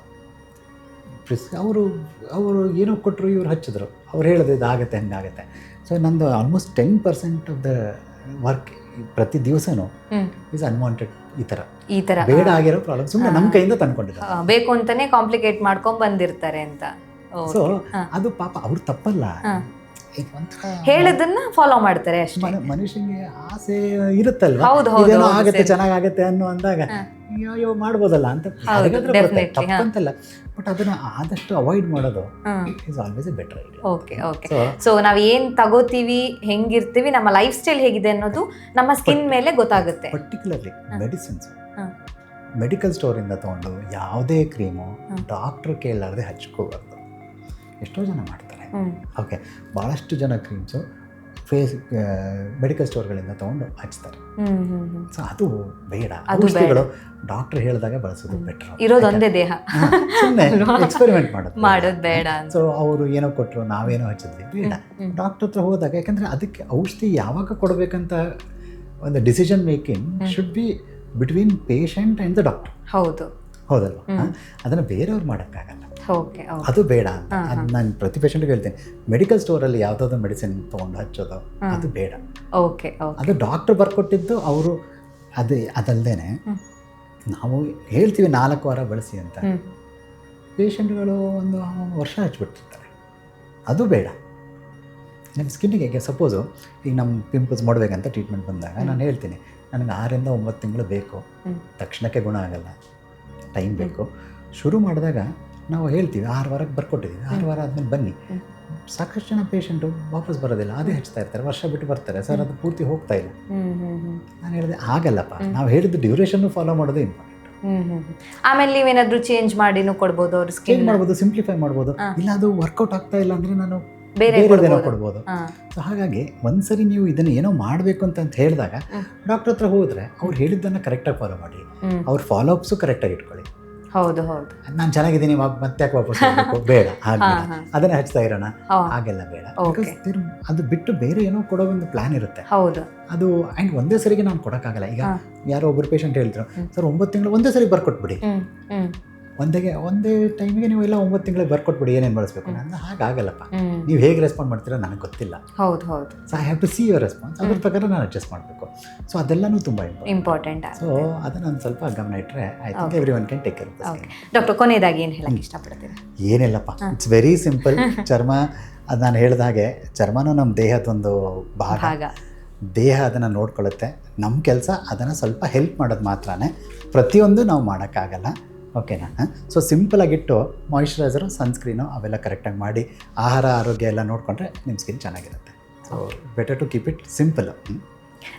ಅವರು ಏನೋ ಕೊಟ್ಟರು, ಇವ್ರು ಹಚ್ಚಿದ್ರು, ಅವ್ರು ಹೇಳಿದ್ರು ಇದಾಗುತ್ತೆ, ಹಂಗಾಗುತ್ತೆ. ಸೊ ನಂದು ಆಲ್ಮೋಸ್ಟ್ 10% ಆಫ್ ದ ವರ್ಕ್ ಪ್ರತಿ ದಿವಸನೂ ಈಸ್ ಅನ್ವಾಂಟೆಡ್. ಈ ಥರ ಬೇಡ ಆಗಿರೋ ಪ್ರಾಬ್ಲಮ್ ಸುಮ್ಮನೆ ನಮ್ಮ ಕೈಯಿಂದ ತಂದ್ಕೊಂಡಿದ್ದಾರೆ, ಬೇಕು ಅಂತಾನೆ ಕಾಂಪ್ಲಿಕೇಟ್ ಮಾಡ್ಕೊಂಡು ಬಂದಿರ್ತಾರೆ ಅಂತ. ಸೊ ಅದು ಪಾಪ ಅವ್ರು ತಪ್ಪಲ್ಲ, ಹೇಳೋದನ್ನ ಫಾಲೋ ಮಾಡ್ತಾರೆ ಅಷ್ಟೇ. ಮನುಷ್ಯನಿಗೆ ಆಸೆ ಇರುತ್ತಲ್ವಾ, ಇದೇನೋ ಆಗತ್ತೆ, ಚೆನ್ನಾಗತ್ತೆ ಅನ್ನೋ ಅಂದಾಗ ಅಯ್ಯೋ ಮಾಡ್ಬೋದಲ್ಲ ಅಂತ ತಪ್ಪಂತಲ್ಲ. ಬಟ್ ಅದನ್ನ ಆದಷ್ಟು ಅವಾಯ್ಡ್ ಮಾಡೋದು is always A better idea. Okay. So ನಾವು ಏನ್ ತಗೋತೀವಿ, ಹೆಂಗಿರ್ತೀವಿ, ನಮ್ಮ ಲೈಫ್ ಸ್ಟೈಲ್ ಹೇಗಿದೆ ಅನ್ನೋದು ನಮ್ಮ ಸ್ಕಿನ್ ಮೇಲೆ ಗೊತ್ತಾಗುತ್ತೆ. ಪರ್ಟಿಕ್ಯುಲರ್ಲಿ ಮೆಡಿಸಿನ್ಸ್, ಮೆಡಿಕಲ್ ಸ್ಟೋರಿಂದ ತೊಗೊಂಡು ಯಾವುದೇ ಕ್ರೀಮು ಡಾಕ್ಟ್ರ್ ಕೇಳಲಾರದೆ ಹಚ್ಕೋಬಾರ್ದು. ಎಷ್ಟೋ ಜನ ಮಾಡ್ತಾರೆ. ಓಕೆ, ಭಾಳಷ್ಟು ಜನ ಕ್ರೀಮ್ಸು ಮೆಡಿಕಲ್ ಸ್ಟೋರ್ಗಳಿಂದ ತೊಗೊಂಡು ಹಚ್ತಾರೆ. ಸೊ ಅದು ಬೇಡ. ಔಷಧಿಗಳು ಡಾಕ್ಟರ್ ಹೇಳಿದಾಗ ಬಳಸೋದು ಬೆಟರ್. ಇರೋದೊಂದೇ ದೇಹ, ಸುಮ್ಮನೆ ಎಕ್ಸ್ಪೆರಿಮೆಂಟ್ ಮಾಡೋದು ಬೇಡ. ಸೊ ಅವರು ಏನೋ ಕೊಟ್ಟರು, ನಾವೇನೋ ಹಚ್ಚಿದ್ವಿ, ಬೇಡ. ಡಾಕ್ಟರ್ ಹತ್ರ ಹೋದಾಗ, ಯಾಕಂದರೆ ಅದಕ್ಕೆ ಔಷಧಿ ಯಾವಾಗ ಕೊಡಬೇಕಂತ ಒಂದು decision making should be between patient and the doctor. ಹೌದಲ್ವ? ಅದನ್ನು ಬೇರೆಯವ್ರು ಮಾಡೋಕ್ಕಾಗಲ್ಲ. ಅದು ಬೇಡ ಅಂತ ನಾನು ಪ್ರತಿ ಪೇಷಂಟ್ಗೆ ಹೇಳ್ತೀನಿ. ಮೆಡಿಕಲ್ ಸ್ಟೋರಲ್ಲಿ ಯಾವುದಾದ್ರು ಮೆಡಿಸಿನ್ ತೊಗೊಂಡು ಹಚ್ಚೋದು ಅದು ಬೇಡ. ಅದು ಡಾಕ್ಟರ್ ಬರ್ಕೊಟ್ಟಿದ್ದು ಅವರು. ಅದಲ್ಲದೆ ನಾವು ಹೇಳ್ತೀವಿ 4 ವಾರ ಬಳಸಿ ಅಂತ, ಪೇಷಂಟ್ಗಳು 1 ವರ್ಷ ಹಚ್ಬಿಟ್ಟಿರ್ತಾರೆ. ಅದು ಬೇಡ. ನಿಮ್ಮ ಸ್ಕಿನ್ನಿಗೆ ಸಪೋಸು ಈಗ ನಮ್ಮ ಪಿಂಪಲ್ಸ್ ಮಾಡಬೇಕಂತ ಟ್ರೀಟ್ಮೆಂಟ್ ಬಂದಾಗ ನಾನು ಹೇಳ್ತೀನಿ, ನನಗೆ 6 ರಿಂದ 9 ತಿಂಗಳು ಬೇಕು, ತಕ್ಷಣಕ್ಕೆ ಗುಣ ಆಗಲ್ಲ, ಟೈಮ್ ಬೇಕು. ಶುರು ಮಾಡಿದಾಗ ನಾವು ಹೇಳ್ತೀವಿ 6 ವಾರಕ್ಕೆ ಬರ್ಕೊಟ್ಟಿದ್ದೀವಿ, 6 ವಾರ ಆದಮೇಲೆ ಬನ್ನಿ. ಸಾಕಷ್ಟು ಜನ ಪೇಷಂಟು ವಾಪಸ್ ಬರೋದಿಲ್ಲ, ಅದೇ ಹಚ್ತಾ ಇರ್ತಾರೆ, ವರ್ಷ ಬಿಟ್ಟು ಬರ್ತಾರೆ, ಸರ್ ಅದು ಪೂರ್ತಿ ಹೋಗ್ತಾ ಇಲ್ಲ. ನಾನು ಹೇಳಿದೆ ಆಗಲ್ಲಪ್ಪ, ನಾವು ಹೇಳಿದ್ದು ಡ್ಯೂರೇಷನ್ನು ಫಾಲೋ ಮಾಡೋದು ಇಂಪಾರ್ಟೆಂಟ್. ಆಮೇಲೆ ನೀವೇನಾದರೂ ಚೇಂಜ್ ಮಾಡಿನೂ ಕೊಡ್ಬೋದು, ಅವ್ರು ಚೇಂಜ್ ಮಾಡ್ಬೋದು, ಸಿಂಪ್ಲಿಫೈ ಮಾಡ್ಬೋದು. ಇಲ್ಲ ಅದು ವರ್ಕೌಟ್ ಆಗ್ತಾ ಇಲ್ಲ ಅಂದರೆ ನಾನು ಬೇರೆದೇನೋ ಕೊಡ್ಬೋದು. ಸೊ ಹಾಗಾಗಿ ಒಂದ್ಸರಿ ನೀವು ಇದನ್ನು ಏನೋ ಮಾಡಬೇಕು ಅಂತ ಹೇಳಿದಾಗ ಡಾಕ್ಟರ್ ಹತ್ರ ಹೋದರೆ ಅವ್ರು ಹೇಳಿದ್ದನ್ನು ಕರೆಕ್ಟಾಗಿ ಫಾಲೋ ಮಾಡಿ, ಅವ್ರ ಫಾಲೋ ಅಪ್ಸು ಕರೆಕ್ಟಾಗಿ ಇಟ್ಕೊಳ್ಳಿ. ನಾನು ಚೆನ್ನಾಗಿದ್ದೀನಿ ಮತ್ತೆ ಯಾಕೆ ವಾಪಸ್ ಬೇಡ, ಅದನ್ನೇ ಹಚ್ತಾ ಇರೋಣ, ಹಾಗೆಲ್ಲ ಬೇಡ. ಅದು ಬಿಟ್ಟು ಬೇರೆ ಏನೋ ಕೊಡೋ ಒಂದು ಪ್ಲಾನ್ ಇರುತ್ತೆ. ಅದು ಆ್ಯಂಡ್ ಒಂದೇ ಸರಿಗೆ ನಾನು ಕೊಡೋಕ್ಕಾಗಲ್ಲ. ಈಗ ಯಾರೋ ಒಬ್ಬರು ಪೇಷಂಟ್ ಹೇಳಿದ್ರು, ಸರ್ 9 ತಿಂಗಳು ಒಂದೇ ಸರಿ ಬರ್ಕೊಟ್ಬಿಡಿ. ಒಂದೇ ಟೈಮಿಗೆ ನೀವು ಎಲ್ಲ 9 ತಿಂಗಳಿಗೆ ಬರ್ಕೊಟ್ಬಿಡಿ ಏನೇನು ಬಳಸಬೇಕು ಅಂದ್ರೆ ಹಾಗಾಗಲ್ಲಪ್ಪ. ನೀವು ಹೇಗೆ ರೆಸ್ಪಾಂಡ್ ಮಾಡ್ತೀರಾ ನನಗೆ ಗೊತ್ತಿಲ್ಲ. ಹೌದು. So I have to see your response, ಅದ್ರ ಪ್ರಕಾರ ನಾನು ಅಡ್ಜಸ್ಟ್ ಮಾಡಬೇಕು. ಸೊ ಅದೆಲ್ಲನೂ ತುಂಬ ಇಂಪಾರ್ಟೆಂಟ್. ಸೊ ಅದನ್ನು ಒಂದು ಸ್ವಲ್ಪ ಗಮನ ಇಟ್ಟರೆ I think every one can take care of this. Doctor, ಕೊನೆಯದಾಗಿ ಏನು ಹೇಳಕ್ಕೆ ಇಷ್ಟಪಡ್ತೀರಾ? ಏನಿಲ್ಲಪ್ಪ, ಇಟ್ಸ್ ವೆರಿ ಸಿಂಪಲ್. ಚರ್ಮ, ಅದು ನಾನು ಹೇಳಿದ ಹಾಗೆ ಚರ್ಮನೂ ನಮ್ಮ ದೇಹದೊಂದು ಭಾಗ. ದೇಹ ಅದನ್ನು ನೋಡ್ಕೊಳ್ಳುತ್ತೆ. ನಮ್ಮ ಕೆಲಸ ಅದನ್ನು ಸ್ವಲ್ಪ ಹೆಲ್ಪ್ ಮಾಡೋದು ಮಾತ್ರನೇ, ಪ್ರತಿಯೊಂದು ನಾವು ಮಾಡೋಕ್ಕಾಗಲ್ಲ. ಓಕೆನಾ? ಸೊ ಸಿಂಪಲಾಗಿಟ್ಟು ಮಾಯಿಶ್ಚರೈಸರು, ಸನ್ಸ್ಕ್ರೀನು ಅವೆಲ್ಲ ಕರೆಕ್ಟಾಗಿ ಮಾಡಿ, ಆಹಾರ ಆರೋಗ್ಯ ಎಲ್ಲ ನೋಡಿಕೊಂಡ್ರೆ ನಿಮ್ಮ ಸ್ಕಿನ್ ಚೆನ್ನಾಗಿರುತ್ತೆ. So better to keep it simple.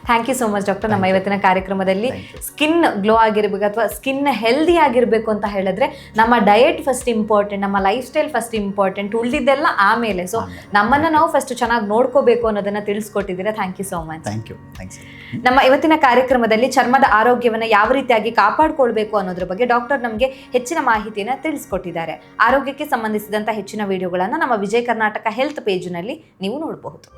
Thank you so much doctor. ನಮ್ಮ ಇವತ್ತಿನ ಕಾರ್ಯಕ್ರಮದಲ್ಲಿ ಸ್ಕಿನ್ ಗ್ಲೋ ಆಗಿರ್ಬೇಕು ಅಥವಾ ಸ್ಕಿನ್ ಹೆಲ್ದಿ ಆಗಿರಬೇಕು ಅಂತ ಹೇಳಿದ್ರೆ ನಮ್ಮ ಡಯಟ್ ಫಸ್ಟ್ ಇಂಪಾರ್ಟೆಂಟ್, ನಮ್ಮ ಲೈಫ್ ಸ್ಟೈಲ್ ಫಸ್ಟ್ ಇಂಪಾರ್ಟೆಂಟ್, ಉಳಿದಿದ್ದೆಲ್ಲ ಆಮೇಲೆ. ಸೊ ನಮ್ಮನ್ನು ನಾವು ಫಸ್ಟ್ ಚೆನ್ನಾಗಿ ನೋಡ್ಕೋಬೇಕು ಅನ್ನೋದನ್ನ ತಿಳಿಸ್ಕೊಟ್ಟಿದ್ದೀರಾ. Thank you so much. Thank you. Thanks. ನಮ್ಮ ಇವತ್ತಿನ ಕಾರ್ಯಕ್ರಮದಲ್ಲಿ ಚರ್ಮದ ಆರೋಗ್ಯವನ್ನು ಯಾವ ರೀತಿಯಾಗಿ ಕಾಪಾಡಿಕೊಳ್ಬೇಕು ಅನ್ನೋದ್ರ ಬಗ್ಗೆ ಡಾಕ್ಟರ್ ನಮಗೆ ಹೆಚ್ಚಿನ ಮಾಹಿತಿಯನ್ನು ತಿಳಿಸ್ಕೊಟ್ಟಿದ್ದಾರೆ. ಆರೋಗ್ಯಕ್ಕೆ ಸಂಬಂಧಿಸಿದಂಥ ಹೆಚ್ಚಿನ ವಿಡಿಯೋಗಳನ್ನು ನಮ್ಮ ವಿಜಯ ಕರ್ನಾಟಕ ಹೆಲ್ತ್ ಪೇಜ್ನಲ್ಲಿ ನೀವು ನೋಡಬಹುದು.